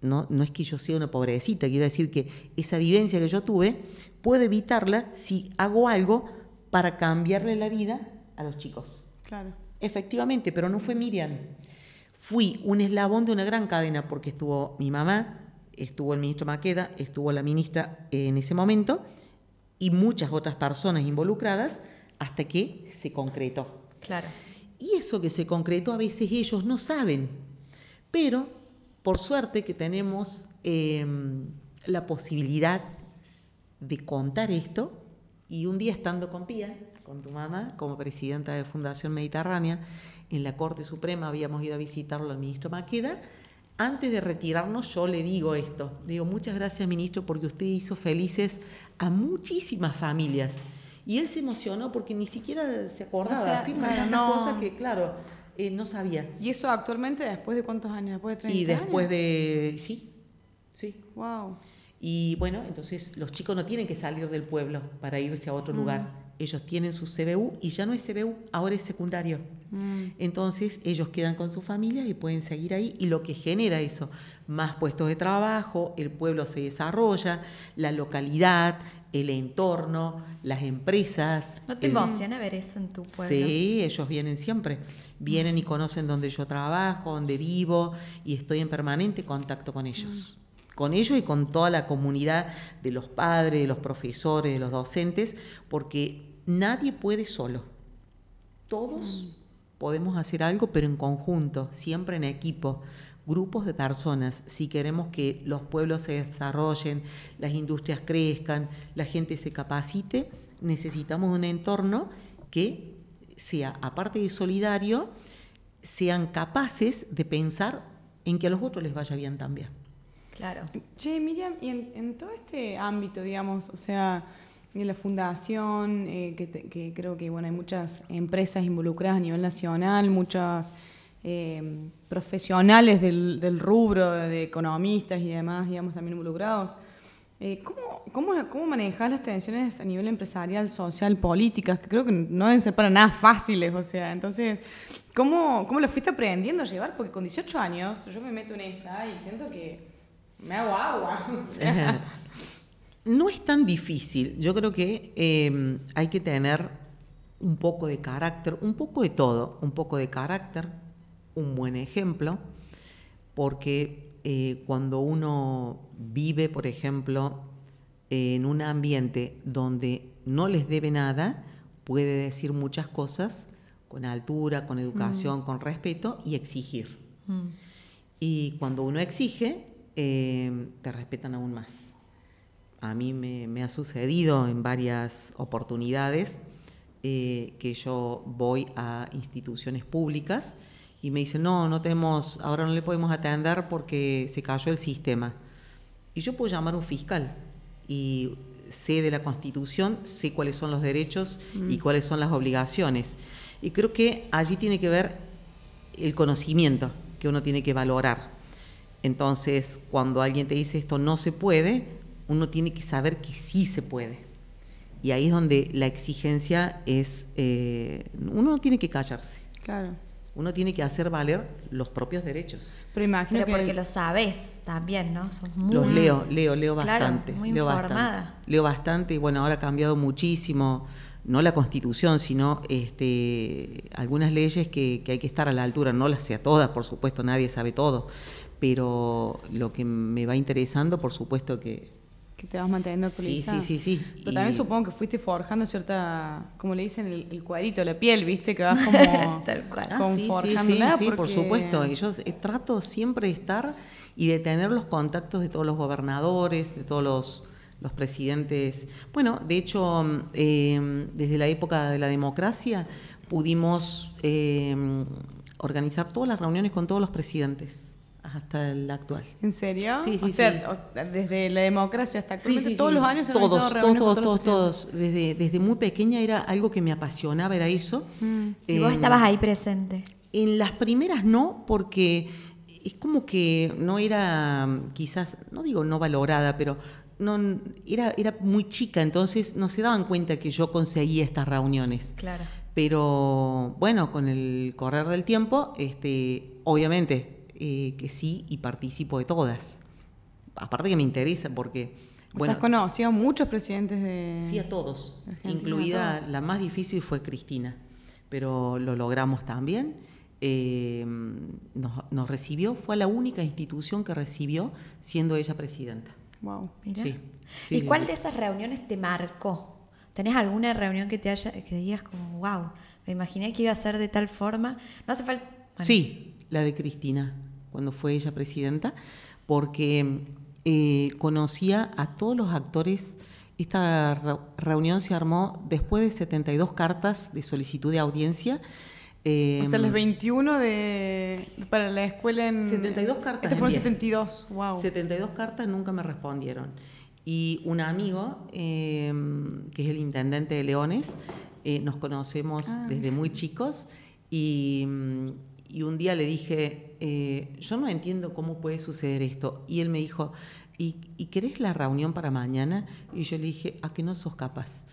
No es que yo sea una pobrecita, quiero decir que esa vivencia que yo tuve, puedo evitarla si hago algo para cambiarle la vida a los chicos. Claro. Efectivamente, pero no fue Miriam. Fui un eslabón de una gran cadena porque estuvo mi mamá, estuvo el ministro Maqueda, estuvo la ministra en ese momento, y muchas otras personas involucradas hasta que se concretó. Claro. Y eso que se concretó a veces ellos no saben, pero por suerte que tenemos la posibilidad de contar esto, y un día estando con Pía, con tu mamá, como presidenta de Fundación Mediterránea, en la Corte Suprema habíamos ido a visitarlo al ministro Maqueda. Antes de retirarnos yo le digo esto, digo muchas gracias ministro porque usted hizo felices a muchísimas familias y él se emocionó porque ni siquiera se acordaba, afirma tantas cosas que claro, no sabía. ¿Y eso actualmente después de cuántos años? ¿Después de 30 años? Y después de, sí. Wow. Y bueno, entonces los chicos no tienen que salir del pueblo para irse a otro lugar. Ellos tienen su CBU y ya no es CBU, ahora es secundario. Entonces ellos quedan con su familia y pueden seguir ahí y lo que genera eso, más puestos de trabajo, el pueblo se desarrolla, la localidad, el entorno, las empresas. ¿No te emociona ver eso en tu pueblo? Sí, ellos vienen siempre, vienen y conocen donde yo trabajo, donde vivo y estoy en permanente contacto con ellos. Con ellos y con toda la comunidad de los padres, de los profesores, de los docentes, porque nadie puede solo. Todos podemos hacer algo, pero en conjunto, siempre en equipo, grupos de personas. Si queremos que los pueblos se desarrollen, las industrias crezcan, la gente se capacite, necesitamos un entorno que sea, aparte de solidario, sean capaces de pensar en que a los otros les vaya bien también. Claro. Che, Miriam, y en todo este ámbito, digamos, o sea, en la fundación, que creo que bueno, hay muchas empresas involucradas a nivel nacional, muchos profesionales del rubro, de economistas y demás, digamos, también involucrados. ¿Cómo manejas las tensiones a nivel empresarial, social, políticas, que creo que no deben ser para nada fáciles? O sea, entonces, ¿cómo lo fuiste aprendiendo a llevar? Porque con 18 años yo me meto en esa y siento que me hago agua. O sea. No es tan difícil. Yo creo que hay que tener un poco de carácter, un poco de todo, un poco de carácter, un buen ejemplo, porque cuando uno vive, por ejemplo, en un ambiente donde no les debe nada, puede decir muchas cosas con altura, con educación, con respeto y exigir. Y cuando uno exige, te respetan aún más. A mí me ha sucedido en varias oportunidades que yo voy a instituciones públicas y me dicen, ahora no le podemos atender porque se cayó el sistema. Y yo puedo llamar a un fiscal y sé de la Constitución, sé cuáles son los derechos y cuáles son las obligaciones. Y creo que allí tiene que ver el conocimiento que uno tiene que valorar. Entonces, cuando alguien te dice esto no se puede, uno tiene que saber que sí se puede. Y ahí es donde la exigencia es, uno no tiene que callarse. Claro. Uno tiene que hacer valer los propios derechos. Pero porque lo sabes también, ¿no? Sos muy... Los leo bastante. Claro, muy informada. Leo bastante y bueno, ahora ha cambiado muchísimo, no la Constitución, sino algunas leyes que hay que estar a la altura. No las sé a todas, por supuesto, nadie sabe todo, pero lo que me va interesando, por supuesto que te vas manteniendo actualizada. Sí. Pero también supongo que fuiste forjando cierta, como le dicen, el cuadrito, la piel, ¿viste? Que vas como tal cual. forjándola. Sí, porque... por supuesto. Yo trato siempre de estar y de tener los contactos de todos los gobernadores, de todos los presidentes. Bueno, de hecho, desde la época de la democracia pudimos organizar todas las reuniones con todos los presidentes. Hasta el actual. ¿En serio? Sí. O sea, desde la democracia hasta actualmente, todos los años han todos. todos. Desde muy pequeña era algo que me apasionaba, era eso. ¿Y vos estabas ahí presente? En las primeras no, porque es como que no era, quizás, no digo no valorada, pero no era muy chica, entonces no se daban cuenta que yo conseguía estas reuniones. Claro. Pero bueno, con el correr del tiempo, obviamente que sí, y participo de todas. Aparte que me interesa porque... Bueno, has conocido a muchos presidentes de... Sí, a todos. Argentina, Incluida, a todos. La más difícil fue Cristina, pero lo logramos también. Nos recibió, fue la única institución que recibió siendo ella presidenta. Wow. Mirá. Sí. ¿Y cuál de esas reuniones te marcó? ¿Tenés alguna reunión que digas como, wow, me imaginé que iba a ser de tal forma? No hace falta... Bueno, sí, la de Cristina, cuando fue ella presidenta, porque conocía a todos los actores. Esta reunión se armó después de 72 cartas de solicitud de audiencia. O sea, las 21 para la escuela en... 72 cartas. Este fueron 72, wow. 72 cartas, nunca me respondieron. Y un amigo, que es el intendente de Leones, nos conocemos desde muy chicos, y un día le dije, yo no entiendo cómo puede suceder esto. Y él me dijo, ¿y querés la reunión para mañana? Y yo le dije, ¿a que no sos capaz?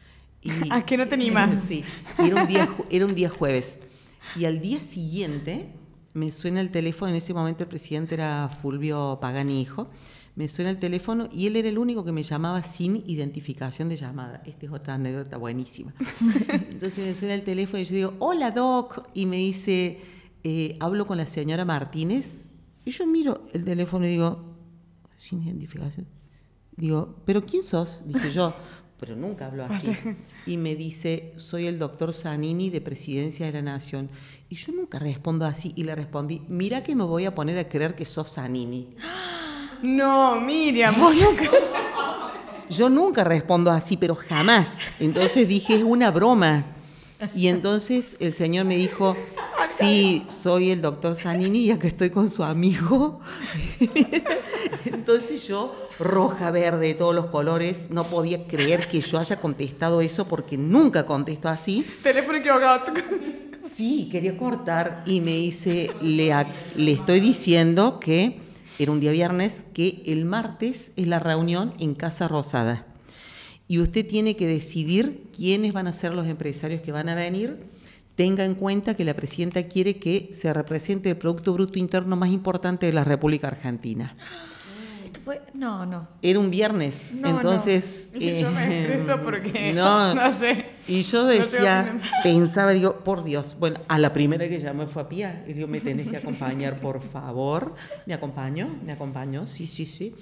¿A que no te animás? Sí, era un día jueves. Y al día siguiente me suena el teléfono, en ese momento el presidente era Fulvio Pagani hijo, me suena el teléfono y él era el único que me llamaba sin identificación de llamada. Esta es otra anécdota buenísima. Entonces me suena el teléfono y yo digo, hola Doc, y me dice, hablo con la señora Martínez. Y yo miro el teléfono y digo, sin identificación. Digo, ¿pero quién sos? Dije yo, pero nunca hablo así. Y me dice, soy el doctor Zanini de Presidencia de la Nación. Y yo nunca respondo así. Y le respondí, mira que me voy a poner a creer que sos Zanini. No, Miriam, vos nunca... Yo nunca respondo así, pero jamás. Entonces dije, es una broma. Y entonces el señor me dijo, Sí, soy el doctor Zanini y acá estoy con su amigo. Entonces yo, roja, verde, de todos los colores, no podía creer que yo haya contestado eso porque nunca contesto así. Teléfono equivocado. Sí, quería cortar y me dice, le estoy diciendo que era un día viernes, que el martes es la reunión en Casa Rosada. Y usted tiene que decidir quiénes van a ser los empresarios que van a venir. Tenga en cuenta que la presidenta quiere que se represente el Producto Bruto Interno más importante de la República Argentina. Esto fue... No. Era un viernes, No, entonces... Yo me expreso porque no sé. Y yo decía, pensaba, digo, por Dios, bueno, a la primera que llamé fue a Pía, y digo, me tenés que acompañar, por favor. Me acompañó, sí.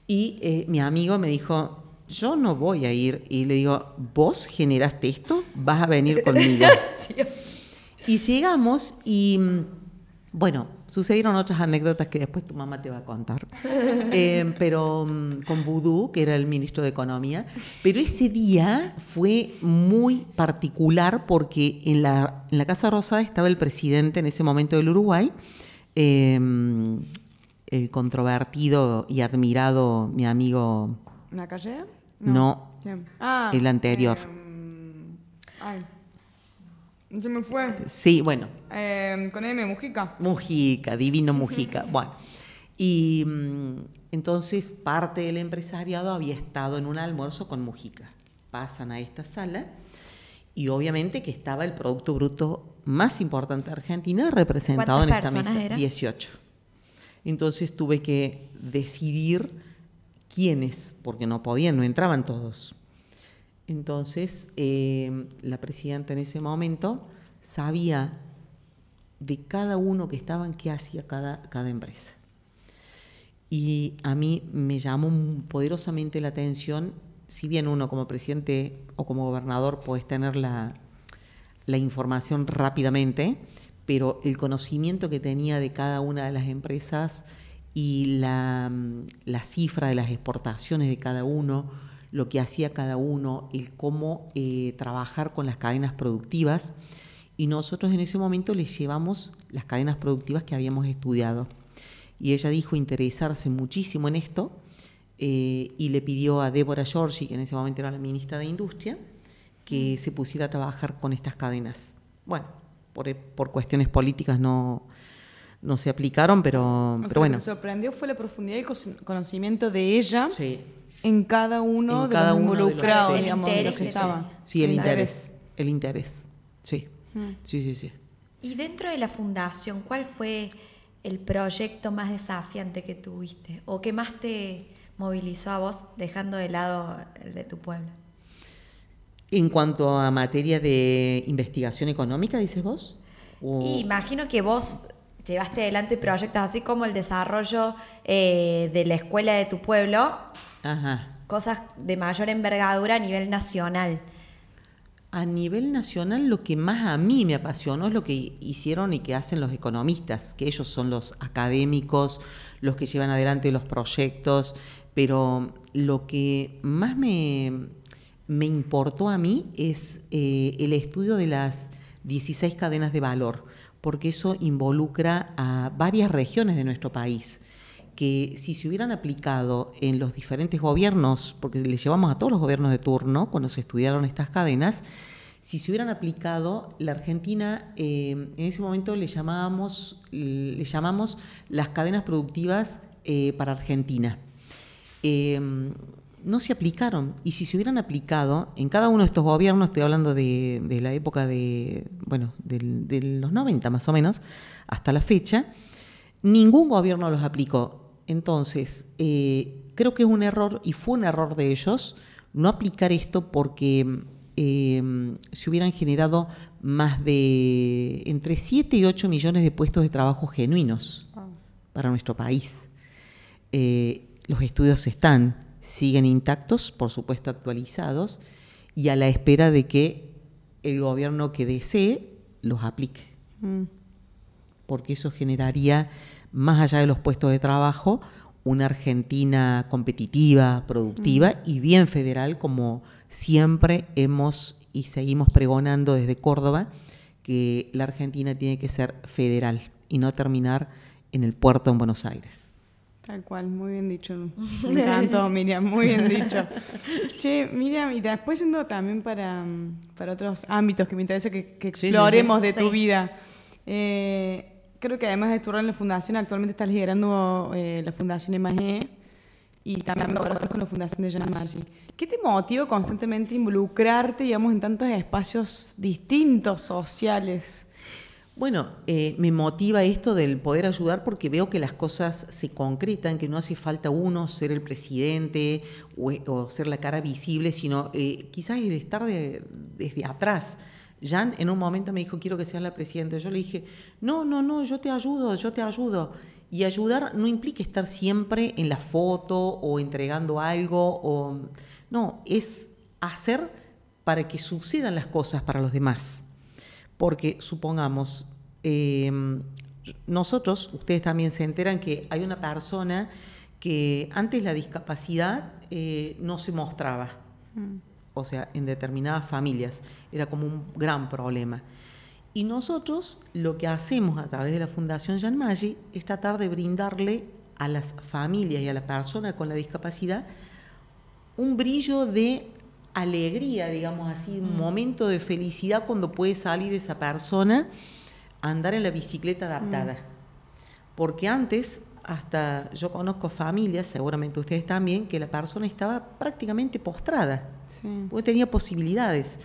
Y mi amigo me dijo, yo no voy a ir. Y le digo, ¿vos generaste esto? ¿Vas a venir conmigo? Sí. Y llegamos y, bueno, sucedieron otras anécdotas que después tu mamá te va a contar. Pero con Vudú, que era el ministro de Economía. Pero ese día fue muy particular porque en la Casa Rosada estaba el presidente en ese momento del Uruguay, el controvertido y admirado mi amigo... ¿Nacayé? No, el anterior. Se me fue. Sí, bueno. Con M, Mujica. Mujica, divino Mujica. Bueno, y entonces parte del empresariado había estado en un almuerzo con Mujica. Pasan a esta sala y obviamente que estaba el Producto Bruto más importante de Argentina representado en esta mesa. Eran? 18. Entonces tuve que decidir quiénes, porque no podían, no entraban todos. Entonces, la presidenta en ese momento sabía de cada uno que estaban qué hacía cada empresa. Y a mí me llamó poderosamente la atención, si bien uno como presidente o como gobernador puedes tener la información rápidamente, pero el conocimiento que tenía de cada una de las empresas y la cifra de las exportaciones de cada uno, lo que hacía cada uno, el cómo trabajar con las cadenas productivas. Y nosotros en ese momento les llevamos las cadenas productivas que habíamos estudiado. Y ella dijo interesarse muchísimo en esto y le pidió a Débora Giorgi, que en ese momento era la ministra de Industria, que se pusiera a trabajar con estas cadenas. Bueno, por cuestiones políticas no se aplicaron, pero bueno. Lo que me sorprendió fue la profundidad y el conocimiento de ella sí. en cada uno en de cada los uno involucrados, de los, digamos, de los que que estaban. Sí, el interés. Sí. Sí. Y dentro de la fundación, ¿cuál fue el proyecto más desafiante que tuviste? ¿O qué más te movilizó a vos, dejando de lado el de tu pueblo? En cuanto a materia de investigación económica, dices vos. Y imagino que vos llevaste adelante proyectos así como el desarrollo de la escuela de tu pueblo, Ajá. cosas de mayor envergadura a nivel nacional. A nivel nacional, lo que más a mí me apasionó es lo que hicieron y que hacen los economistas, que ellos son los académicos, los que llevan adelante los proyectos, pero lo que más me importó a mí es el estudio de las 16 cadenas de valor, porque eso involucra a varias regiones de nuestro país, que si se hubieran aplicado en los diferentes gobiernos, porque le llevamos a todos los gobiernos de turno cuando se estudiaron estas cadenas, si se hubieran aplicado, la Argentina en ese momento le llamamos las cadenas productivas para Argentina. No se aplicaron, y si se hubieran aplicado en cada uno de estos gobiernos, estoy hablando de la época de los 90 más o menos, hasta la fecha, ningún gobierno los aplicó. Entonces, creo que es un error, y fue un error de ellos, no aplicar esto porque se hubieran generado más de entre 7 y 8 millones de puestos de trabajo genuinos para nuestro país. Los estudios siguen intactos, por supuesto actualizados, y a la espera de que el gobierno que desee los aplique. Porque eso generaría, más allá de los puestos de trabajo, una Argentina competitiva, productiva y bien federal, como siempre hemos y seguimos pregonando desde Córdoba, que la Argentina tiene que ser federal y no terminar en el puerto en Buenos Aires. Tal cual, muy bien dicho. Me encantó, Miriam, muy bien dicho. Che, Miriam, y después yendo también para otros ámbitos que me interesa que exploremos de tu vida. Creo que además de tu rol en la Fundación, actualmente estás liderando la Fundación EMAGE y también colaboras con la Fundación de Jean Maggi. ¿Qué te motiva constantemente a involucrarte, digamos, en tantos espacios distintos, sociales? Bueno, me motiva esto del poder ayudar porque veo que las cosas se concretan, que no hace falta uno ser el presidente o ser la cara visible, sino quizás el estar desde atrás. Jan en un momento me dijo, quiero que seas la presidenta. Yo le dije, no, yo te ayudo. Y ayudar no implica estar siempre en la foto o entregando algo. No, es hacer para que sucedan las cosas para los demás. Porque supongamos, nosotros, ustedes también se enteran que hay una persona que antes la discapacidad no se mostraba. O sea, en determinadas familias era como un gran problema. Y nosotros lo que hacemos a través de la Fundación Jean Maggi es tratar de brindarle a las familias y a la persona con la discapacidad un brillo de alegría, digamos así, un momento de felicidad cuando puede salir esa persona a andar en la bicicleta adaptada. Porque antes, hasta yo conozco familias, seguramente ustedes también, que la persona estaba prácticamente postrada, porque tenía posibilidades.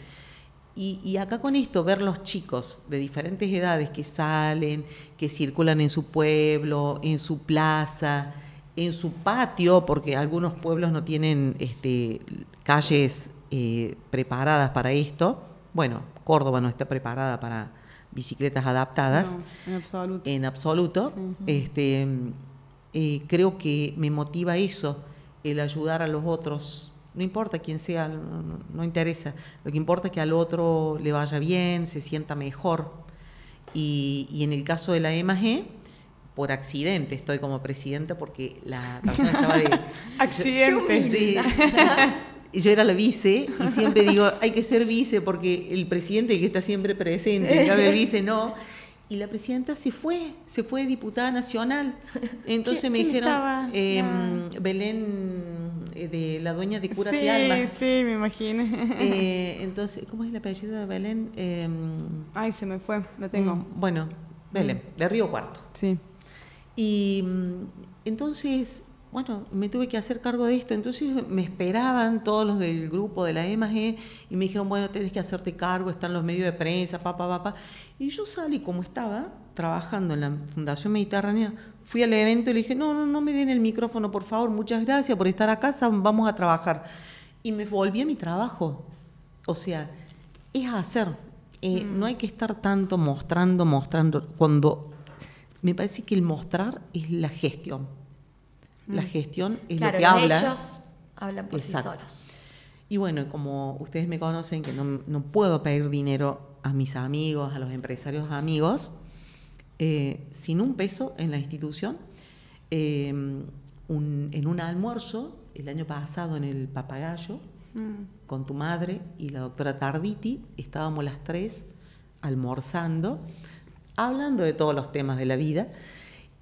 Y acá con esto, ver los chicos de diferentes edades que salen, que circulan en su pueblo, en su plaza, en su patio, porque algunos pueblos no tienen calles preparadas para esto. Bueno, Córdoba no está preparada para bicicletas adaptadas. No, en absoluto. Sí. Creo que me motiva eso, el ayudar a los otros. No importa quién sea, no interesa. Lo que importa es que al otro le vaya bien, se sienta mejor. Y en el caso de la EMAGE, por accidente estoy como presidenta porque la persona estaba de... ¡Accidente! Sí. Yo era la vice y siempre digo, hay que ser vice porque el presidente que está siempre presente, el vice no. Y la presidenta se fue diputada nacional. Entonces me dijeron, Belén, de la dueña de Cúrate Alma. Sí, me imagino. Entonces, ¿cómo es el apellido de Belén? Ay, se me fue, lo tengo. Bueno, Belén, de Río Cuarto. Sí. Y entonces, bueno, me tuve que hacer cargo de esto. Entonces me esperaban todos los del grupo de la EMAGE y me dijeron, bueno, tenés que hacerte cargo, están los medios de prensa, papá. Y yo salí como estaba, trabajando en la Fundación Mediterránea, fui al evento y le dije, no me den el micrófono, por favor, muchas gracias por estar acá, vamos a trabajar. Y me volví a mi trabajo. O sea, es hacer. No hay que estar tanto mostrando, cuando me parece que el mostrar es la gestión. La gestión es lo que habla. Los hechos hablan por sí solos. Y bueno, como ustedes me conocen, que no puedo pedir dinero a mis amigos, a los empresarios amigos, sin un peso en la institución. En un almuerzo, el año pasado en el Papagayo, con tu madre y la doctora Tarditi, estábamos las tres almorzando, hablando de todos los temas de la vida.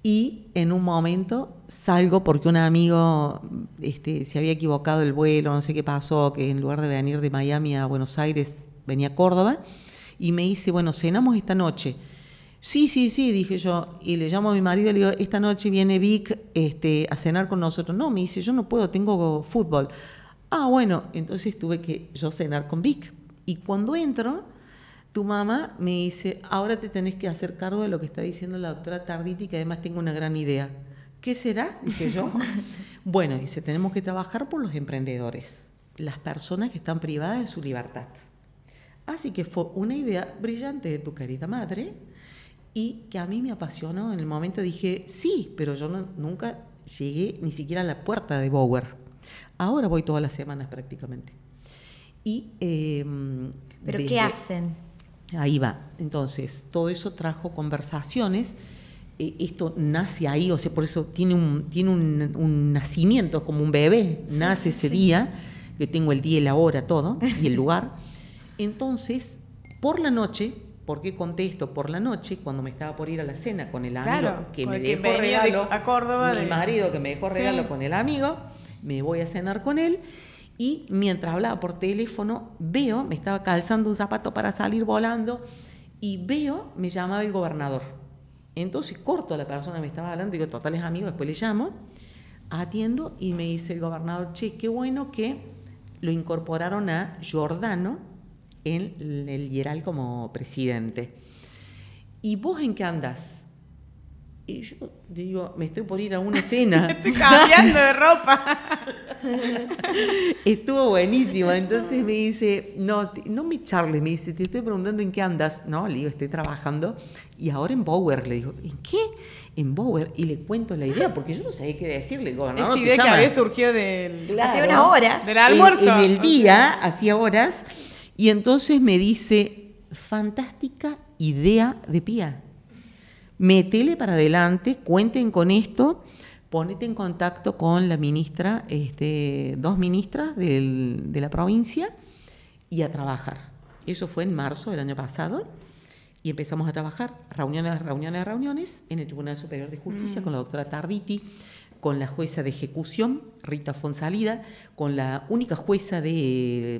Y en un momento salgo porque un amigo se había equivocado el vuelo, no sé qué pasó, que en lugar de venir de Miami a Buenos Aires venía a Córdoba, y me dice, bueno, cenamos esta noche. Sí, dije yo, y le llamo a mi marido y le digo, esta noche viene Vic a cenar con nosotros. No, me dice, yo no puedo, tengo fútbol. Ah, bueno, entonces tuve que yo cenar con Vic. Y cuando entro, tu mamá me dice, ahora te tenés que hacer cargo de lo que está diciendo la doctora Tarditi, que además tengo una gran idea. ¿Qué será? Dije yo. Bueno, dice, tenemos que trabajar por los emprendedores, las personas que están privadas de su libertad. Así que fue una idea brillante de tu querida madre y que a mí me apasionó. En el momento dije, sí, pero yo nunca llegué ni siquiera a la puerta de Bower. Ahora voy todas las semanas prácticamente. ¿Pero qué hacen? Ahí va. Entonces, todo eso trajo conversaciones. Esto nace ahí, o sea, por eso tiene un nacimiento, como un bebé. Nace ese día, que tengo el día y la hora, todo, y el lugar. Entonces, por la noche, ¿Por qué contesto? Por la noche, cuando me estaba por ir a la cena con el amigo Claro, que me porque dejó venía regalo, a Córdoba mi marido que me dejó regalo Sí. con el amigo, me voy a cenar con él y mientras hablaba por teléfono, veo, me estaba calzando un zapato para salir volando y veo, me llamaba el gobernador. Entonces corto a la persona que me estaba hablando, digo, total es amigo, después le llamo, atiendo y me dice el gobernador, che, qué bueno que lo incorporaron a Giordano en el Yeral como presidente. ¿Y vos en qué andás? Y yo digo, me estoy por ir a una cena. Estoy cambiando de ropa. Estuvo buenísimo. Entonces me dice, no me charles, me dice, te estoy preguntando en qué andas. No, le digo, estoy trabajando. Y ahora en Bower, le digo, ¿en qué? En Bower. Y le cuento la idea, porque yo no sabía qué decirle. Esa idea que había surgido del... Claro. Hace unas horas. Del almuerzo. En el día, hacía horas. Y entonces me dice, fantástica idea de Pía. Métele para adelante, cuenten con esto, ponete en contacto con la ministra, 2 ministras de la provincia y a trabajar. Eso fue en marzo del año pasado y empezamos a trabajar reuniones en el Tribunal Superior de Justicia con la doctora Tarditi, con la jueza de ejecución, Rita Fonsalida, con la única jueza de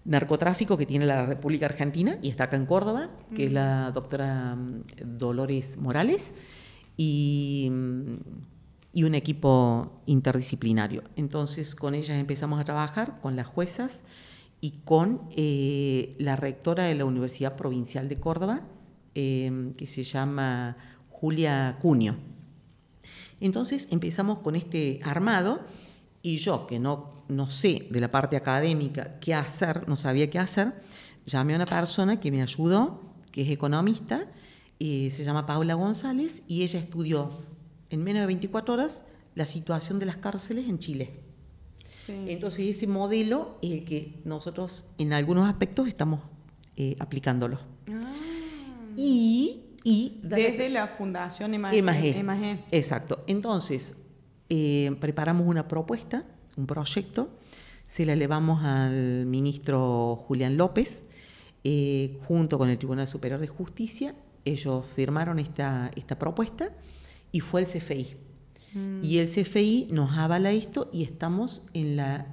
narcotráfico que tiene la República Argentina y está acá en Córdoba, que es la doctora Dolores Morales, y un equipo interdisciplinario. Entonces, con ellas empezamos a trabajar, con las juezas y con la rectora de la Universidad Provincial de Córdoba, que se llama Julia Cunio. Entonces, empezamos con este armado y yo, que no sé de la parte académica qué hacer, no sabía qué hacer, llamé a una persona que me ayudó, que es economista, se llama Paula González, y ella estudió en menos de 24 horas la situación de las cárceles en Chile. Sí. Entonces ese modelo es el que nosotros en algunos aspectos estamos aplicándolo. Y desde la Fundación EMAGE. Exacto. Entonces, preparamos una propuesta, un proyecto, se la elevamos al ministro Julián López, junto con el Tribunal Superior de Justicia. Ellos firmaron esta propuesta y fue el CFI. Y el CFI nos avala esto y estamos en la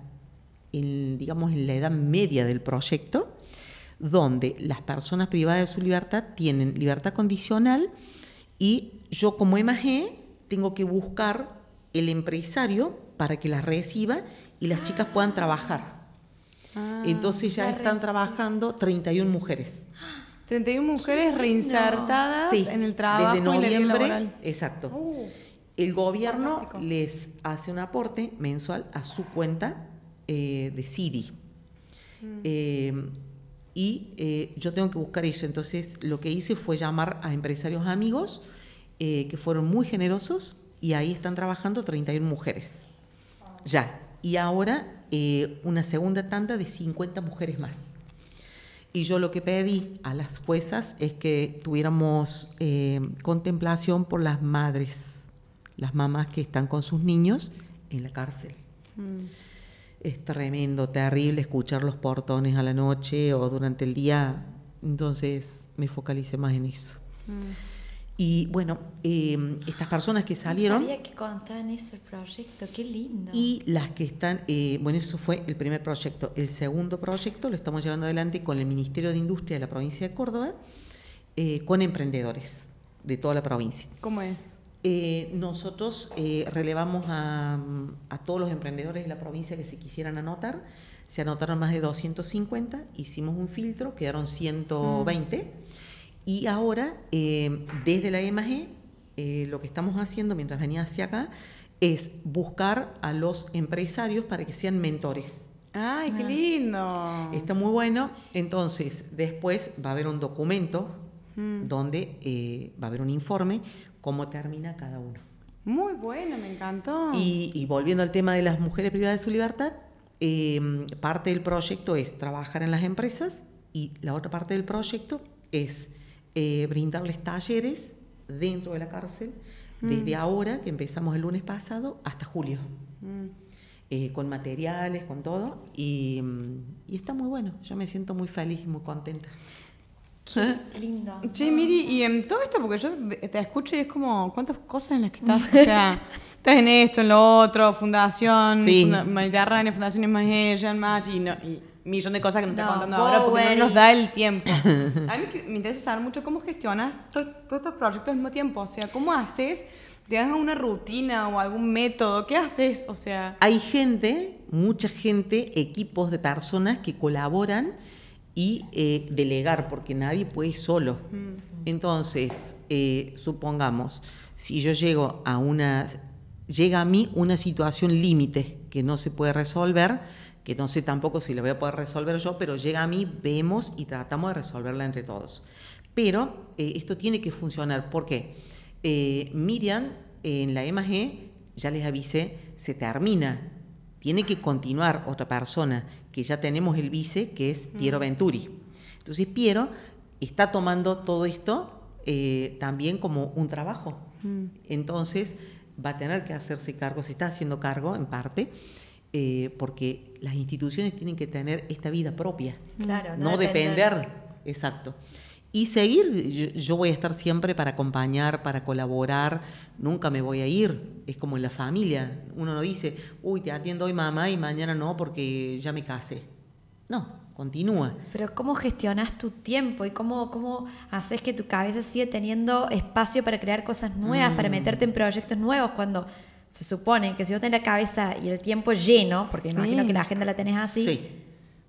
edad media del proyecto, donde las personas privadas de su libertad tienen libertad condicional y yo como EMAGE tengo que buscar el empresario para que las reciba y las chicas puedan trabajar. Entonces ya están trabajando 31 mujeres. 31 mujeres reinsertadas Sí, en el trabajo desde y la vida noviembre, laboral. exacto. El gobierno fantástico. les hace un aporte mensual a su cuenta de CIDI. Yo tengo que buscar eso. Entonces lo que hice fue llamar a empresarios amigos que fueron muy generosos y ahí están trabajando 31 mujeres. Ya. Y ahora una segunda tanda de 50 mujeres más. Y yo lo que pedí a las juezas es que tuviéramos contemplación por las madres, las mamás que están con sus niños en la cárcel. Es tremendo, terrible escuchar los portones a la noche o durante el día. Entonces me focalicé más en eso. Y bueno, estas personas que salieron... No sabía que contaban eso, el proyecto, qué lindo. Y las que están... bueno, eso fue el primer proyecto. El segundo proyecto lo estamos llevando adelante con el Ministerio de Industria de la provincia de Córdoba, con emprendedores de toda la provincia. ¿Cómo es? Nosotros relevamos a todos los emprendedores de la provincia que se quisieran anotar. Se anotaron más de 250, hicimos un filtro, quedaron 120. Y ahora, desde la EMAGE, lo que estamos haciendo mientras venía hacia acá es buscar a los empresarios para que sean mentores. ¡Ay, qué lindo! Está muy bueno. Entonces, después va a haber un documento donde va a haber un informe cómo termina cada uno. Muy bueno, me encantó. Y volviendo al tema de las mujeres privadas de su libertad, parte del proyecto es trabajar en las empresas y la otra parte del proyecto es brindarles talleres dentro de la cárcel desde ahora, que empezamos el lunes pasado, hasta julio. con materiales, con todo, y está muy bueno. Yo me siento muy feliz y muy contenta. Qué lindo. Che, Miri, y en todo esto, porque yo te escucho y es como, ¿cuántas cosas en las que estás? O sea, estás en esto, en lo otro, Fundación Sí. Mediterránea, Fundación Imagine Match, y millón de cosas que no te estoy contando Bowery. ahora porque no nos da el tiempo. A mí me interesa saber mucho cómo gestionas todos estos proyectos al mismo tiempo. O sea, ¿cómo haces? ¿Te das una rutina o algún método? ¿Qué haces? O sea... Hay gente, mucha gente, equipos de personas que colaboran y delegar, porque nadie puede solo. Entonces, supongamos, si yo llega a mí una situación límite que no se puede resolver, que no sé tampoco si la voy a poder resolver yo, pero llega a mí, vemos y tratamos de resolverla entre todos. Pero esto tiene que funcionar, ¿por qué? Miriam, en la EMAG, ya les avisé, se termina. Tiene que continuar otra persona, que ya tenemos el vice, que es Piero Venturi. Entonces, Piero está tomando todo esto también como un trabajo. Entonces, va a tener que hacerse cargo, se está haciendo cargo en parte, porque las instituciones tienen que tener esta vida propia. Claro, no depender. Exacto. Y seguir, yo voy a estar siempre para acompañar, para colaborar, nunca me voy a ir, es como en la familia, uno no dice, uy, te atiendo hoy mamá y mañana no porque ya me casé. No, continúa. Pero ¿cómo gestionas tu tiempo y cómo haces que tu cabeza siga teniendo espacio para crear cosas nuevas, para meterte en proyectos nuevos cuando se supone que si vos tenés la cabeza y el tiempo lleno, porque me imagino que la agenda la tenés así? Sí.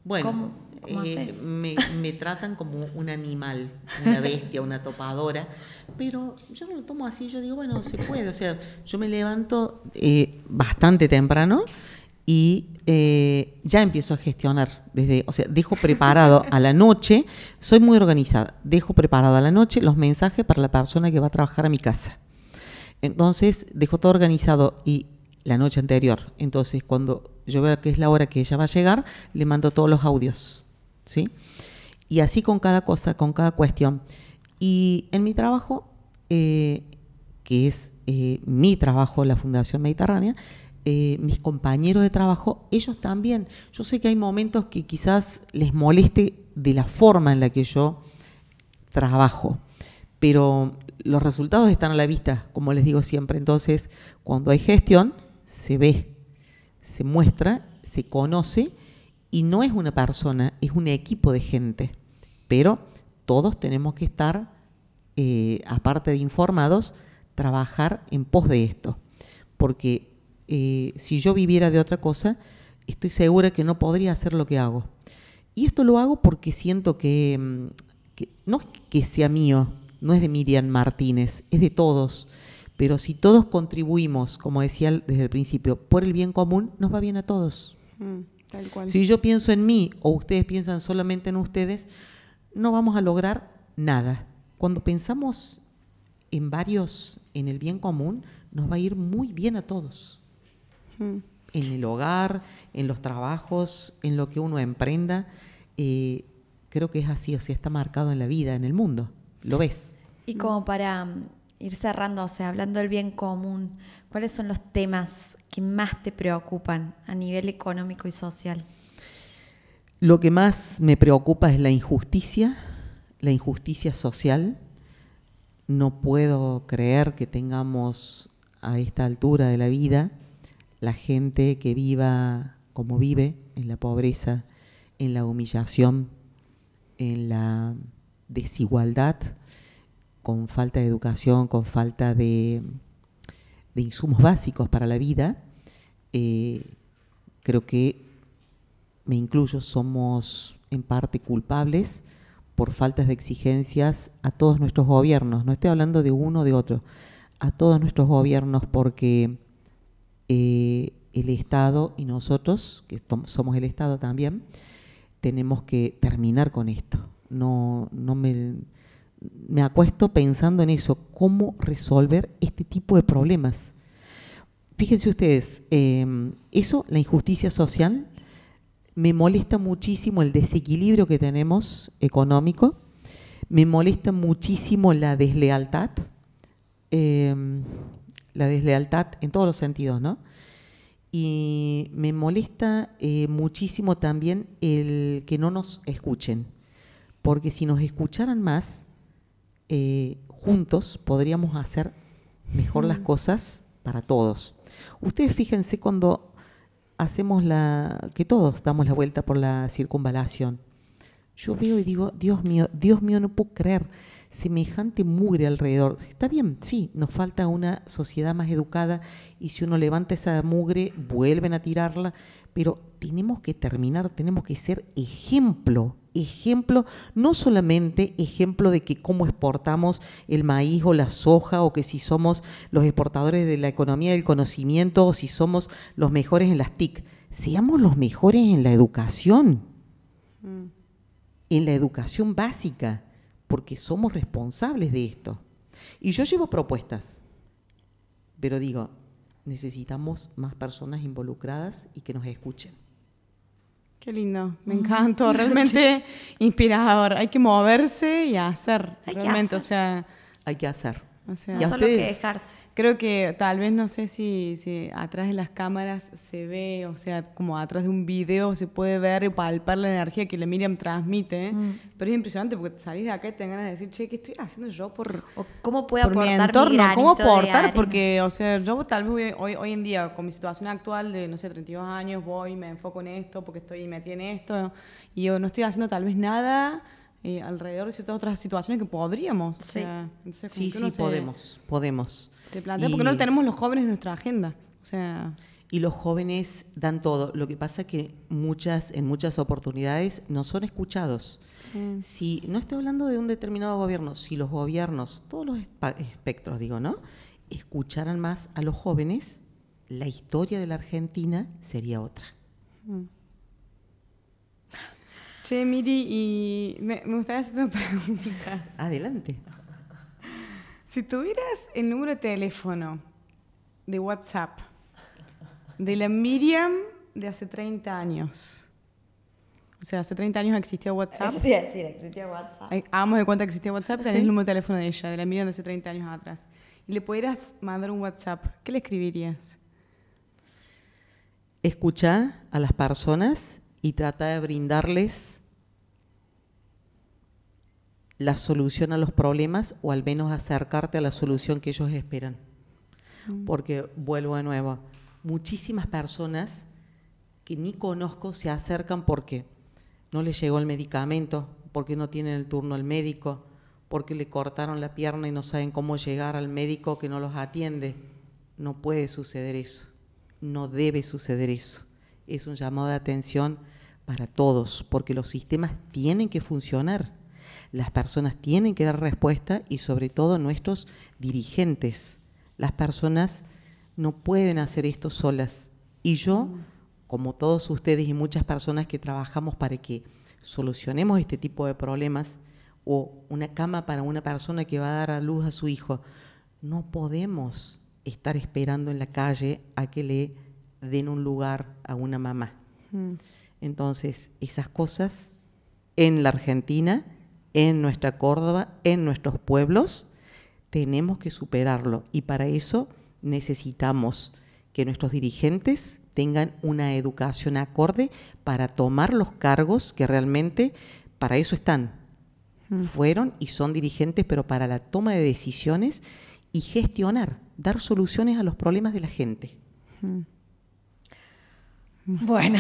Bueno, ¿Cómo haces? me tratan como un animal, una bestia, una topadora, pero yo no lo tomo así, yo digo, bueno, se puede, o sea, yo me levanto bastante temprano y ya empiezo a gestionar, o sea, dejo preparado a la noche, soy muy organizada, dejo preparado a la noche los mensajes para la persona que va a trabajar a mi casa. Entonces, dejo todo organizado y la noche anterior. Entonces, cuando yo veo que es la hora que ella va a llegar, le mando todos los audios, ¿sí? Y así con cada cosa, con cada cuestión. Y en mi trabajo, que es mi trabajo, la Fundación Mediterránea, mis compañeros de trabajo, ellos también. Yo sé que hay momentos que quizás les moleste de la forma en la que yo trabajo, pero los resultados están a la vista, como les digo siempre. Entonces, cuando hay gestión, se ve, se muestra, se conoce, y no es una persona, es un equipo de gente. Pero todos tenemos que estar, aparte de informados, trabajar en pos de esto. Porque si yo viviera de otra cosa, estoy segura que no podría hacer lo que hago. Y esto lo hago porque siento que no es que sea mío, no es de Miriam Martínez, es de todos. Pero si todos contribuimos, como decía desde el principio, por el bien común, nos va bien a todos. Tal cual. Si yo pienso en mí o ustedes piensan solamente en ustedes, no vamos a lograr nada. Cuando pensamos en varios, en el bien común, nos va a ir muy bien a todos. En el hogar, en los trabajos, en lo que uno emprenda. Creo que es así, o sea, está marcado en la vida, en el mundo. Lo ves. Y como para ir cerrando, o sea, hablando del bien común, ¿cuáles son los temas que más te preocupan a nivel económico y social? Lo que más me preocupa es la injusticia social. No puedo creer que tengamos a esta altura de la vida la gente que viva como vive, en la pobreza, en la humillación, en la desigualdad, con falta de educación, con falta de insumos básicos para la vida. Creo que, me incluyo, somos en parte culpables por faltas de exigencias a todos nuestros gobiernos. No estoy hablando de uno o de otro, a todos nuestros gobiernos, porque el Estado y nosotros, que somos el Estado también, tenemos que terminar con esto. Me acuesto pensando en eso, cómo resolver este tipo de problemas. Fíjense ustedes, eso, la injusticia social, me molesta muchísimo el desequilibrio que tenemos económico, me molesta muchísimo la deslealtad en todos los sentidos, ¿no? Y me molesta muchísimo también el que no nos escuchen, porque si nos escucharan más, juntos podríamos hacer mejor las cosas para todos. Ustedes fíjense cuando hacemos que todos damos la vuelta por la circunvalación. Yo veo y digo, Dios mío, no puedo creer semejante mugre alrededor. Está bien, sí, nos falta una sociedad más educada y si uno levanta esa mugre, vuelven a tirarla, pero tenemos que terminar, tenemos que ser ejemplo, no solamente ejemplo de que cómo exportamos el maíz o la soja o que si somos los exportadores de la economía del conocimiento o si somos los mejores en las TIC, seamos los mejores en la educación, en la educación básica, porque somos responsables de esto. Y yo llevo propuestas, pero digo, necesitamos más personas involucradas y que nos escuchen. Qué lindo, me encantó, realmente inspirador. Hay que moverse y hacer, realmente, o sea... Hay que hacer. O sea, no solo que dejarse. Creo que tal vez, no sé si atrás de las cámaras se ve, o sea, como atrás de un video se puede ver y palpar la energía que la Miriam transmite, pero es impresionante porque salís de acá y te dan ganas de decir, che, ¿qué estoy haciendo yo por o cómo puedo por mi aportar entorno? ¿Cómo aportar? De Porque, o sea, yo tal vez hoy en día, con mi situación actual de, no sé, 32 años, me enfoco en esto porque estoy metida en esto y yo no estoy haciendo tal vez nada alrededor de ciertas otras situaciones que podríamos. O sea, entonces, sí, podemos. Se plantea porque no lo tenemos los jóvenes en nuestra agenda. O sea, y los jóvenes dan todo. Lo que pasa es que en muchas oportunidades no son escuchados. Sí. Si no estoy hablando de un determinado gobierno, si los gobiernos, todos los espectros, digo, ¿no? Escucharan más a los jóvenes, la historia de la Argentina sería otra. Che, Miri, y me gustaría hacer una pregunta. Adelante. Si tuvieras el número de teléfono de WhatsApp de la Miriam de hace 30 años, o sea, hace 30 años existía WhatsApp. Sí, existía WhatsApp. Hagamos de cuenta que existía WhatsApp, tenés el número de teléfono de ella, de la Miriam de hace 30 años atrás. Y le pudieras mandar un WhatsApp, ¿qué le escribirías? Escucha a las personas y trata de brindarles la solución a los problemas o al menos acercarte a la solución que ellos esperan. Porque, vuelvo de nuevo, muchísimas personas que ni conozco se acercan porque no les llegó el medicamento, porque no tienen el turno al médico, porque le cortaron la pierna y no saben cómo llegar al médico que no los atiende. No puede suceder eso, no debe suceder eso. Es un llamado de atención para todos, porque los sistemas tienen que funcionar. Las personas tienen que dar respuesta y sobre todo nuestros dirigentes. Las personas no pueden hacer esto solas. Y yo, como todos ustedes y muchas personas que trabajamos para que solucionemos este tipo de problemas, o una cama para una persona que va a dar a luz a su hijo, no podemos estar esperando en la calle a que le den un lugar a una mamá. Entonces, esas cosas en la Argentina, en nuestra Córdoba, en nuestros pueblos, tenemos que superarlo y para eso necesitamos que nuestros dirigentes tengan una educación acorde para tomar los cargos que realmente para eso están. Fueron y son dirigentes, pero para la toma de decisiones y gestionar, dar soluciones a los problemas de la gente. Bueno,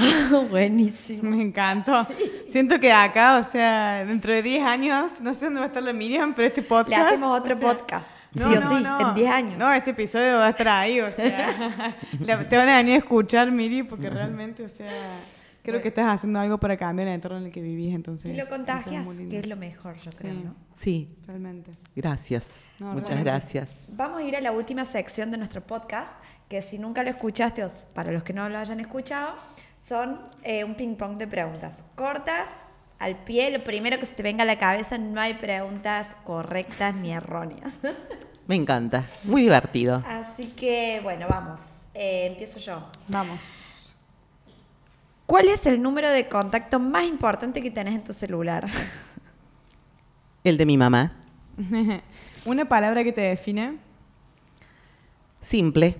buenísimo. Me encantó. Sí. Siento que acá, o sea, dentro de 10 años, no sé dónde va a estar la Miriam, pero este podcast... Le hacemos otro podcast. No, sí o sí, en 10 años. No, este episodio va a estar ahí, o sea, te van a venir a escuchar, Miri, porque realmente, o sea, creo que estás haciendo algo para cambiar el entorno en el que vivís, entonces... Y lo contagias, que es lo mejor, yo creo, ¿no? Sí. Realmente. Gracias, muchas gracias. Vamos a ir a la última sección de nuestro podcast, que si nunca lo escuchaste o para los que no lo hayan escuchado, son un ping-pong de preguntas cortas, al pie, lo primero que se te venga a la cabeza, no hay preguntas correctas ni erróneas. Me encanta, muy divertido. Así que, bueno, vamos, empiezo yo. Vamos. ¿Cuál es el número de contacto más importante que tenés en tu celular? El de mi mamá. ¿Una palabra que te define? Simple.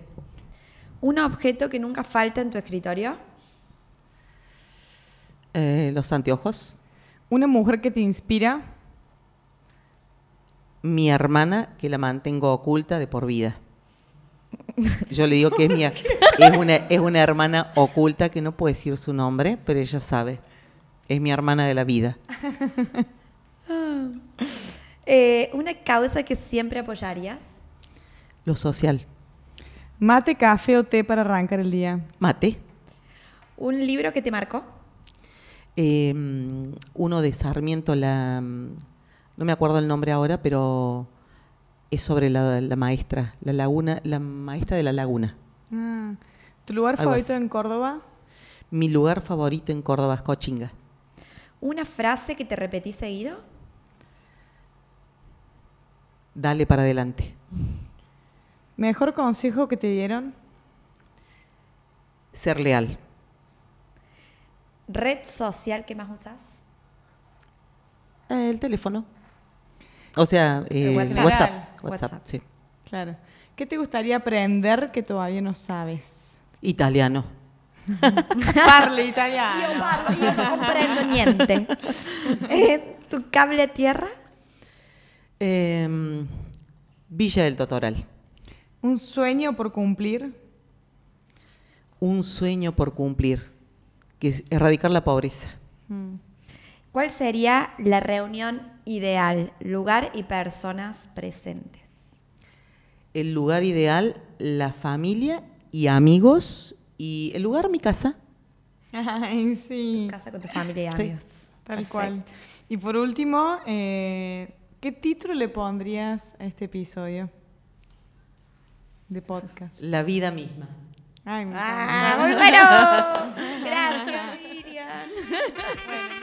Un objeto que nunca falta en tu escritorio. Los anteojos. Una mujer que te inspira. Mi hermana, que la mantengo oculta de por vida. Yo le digo que es una hermana oculta que no puede decir su nombre, pero ella sabe. Es mi hermana de la vida. Una causa que siempre apoyarías. Lo social. Mate, café o té para arrancar el día. Mate. Un libro que te marcó. Uno de Sarmiento, no me acuerdo el nombre ahora, pero es sobre la maestra, la maestra de la laguna. ¿Tu lugar Algo favorito así. en Córdoba? Mi lugar favorito en Córdoba es Cochinga. Una frase que te repetís seguido. Dale para adelante. ¿Mejor consejo que te dieron? Ser leal. Red social que más usas. El teléfono. O sea, WhatsApp. WhatsApp, sí. Claro. ¿Qué te gustaría aprender que todavía no sabes? Italiano. Parle italiano. Yo no comprendo niente. ¿Tu cable a tierra? Villa del Totoral. ¿Un sueño por cumplir? Un sueño por cumplir, que es erradicar la pobreza. ¿Cuál sería la reunión ideal? Lugar y personas presentes. El lugar ideal, la familia y amigos. Y el lugar, mi casa. Ay, sí. Casa con tu familia y Sí. amigos. Tal Perfecto. cual. Y por último, ¿qué título le pondrías a este episodio de podcast? La vida misma. Ay, me Ah, encanta. muy bueno. Gracias, Miriam. Bueno,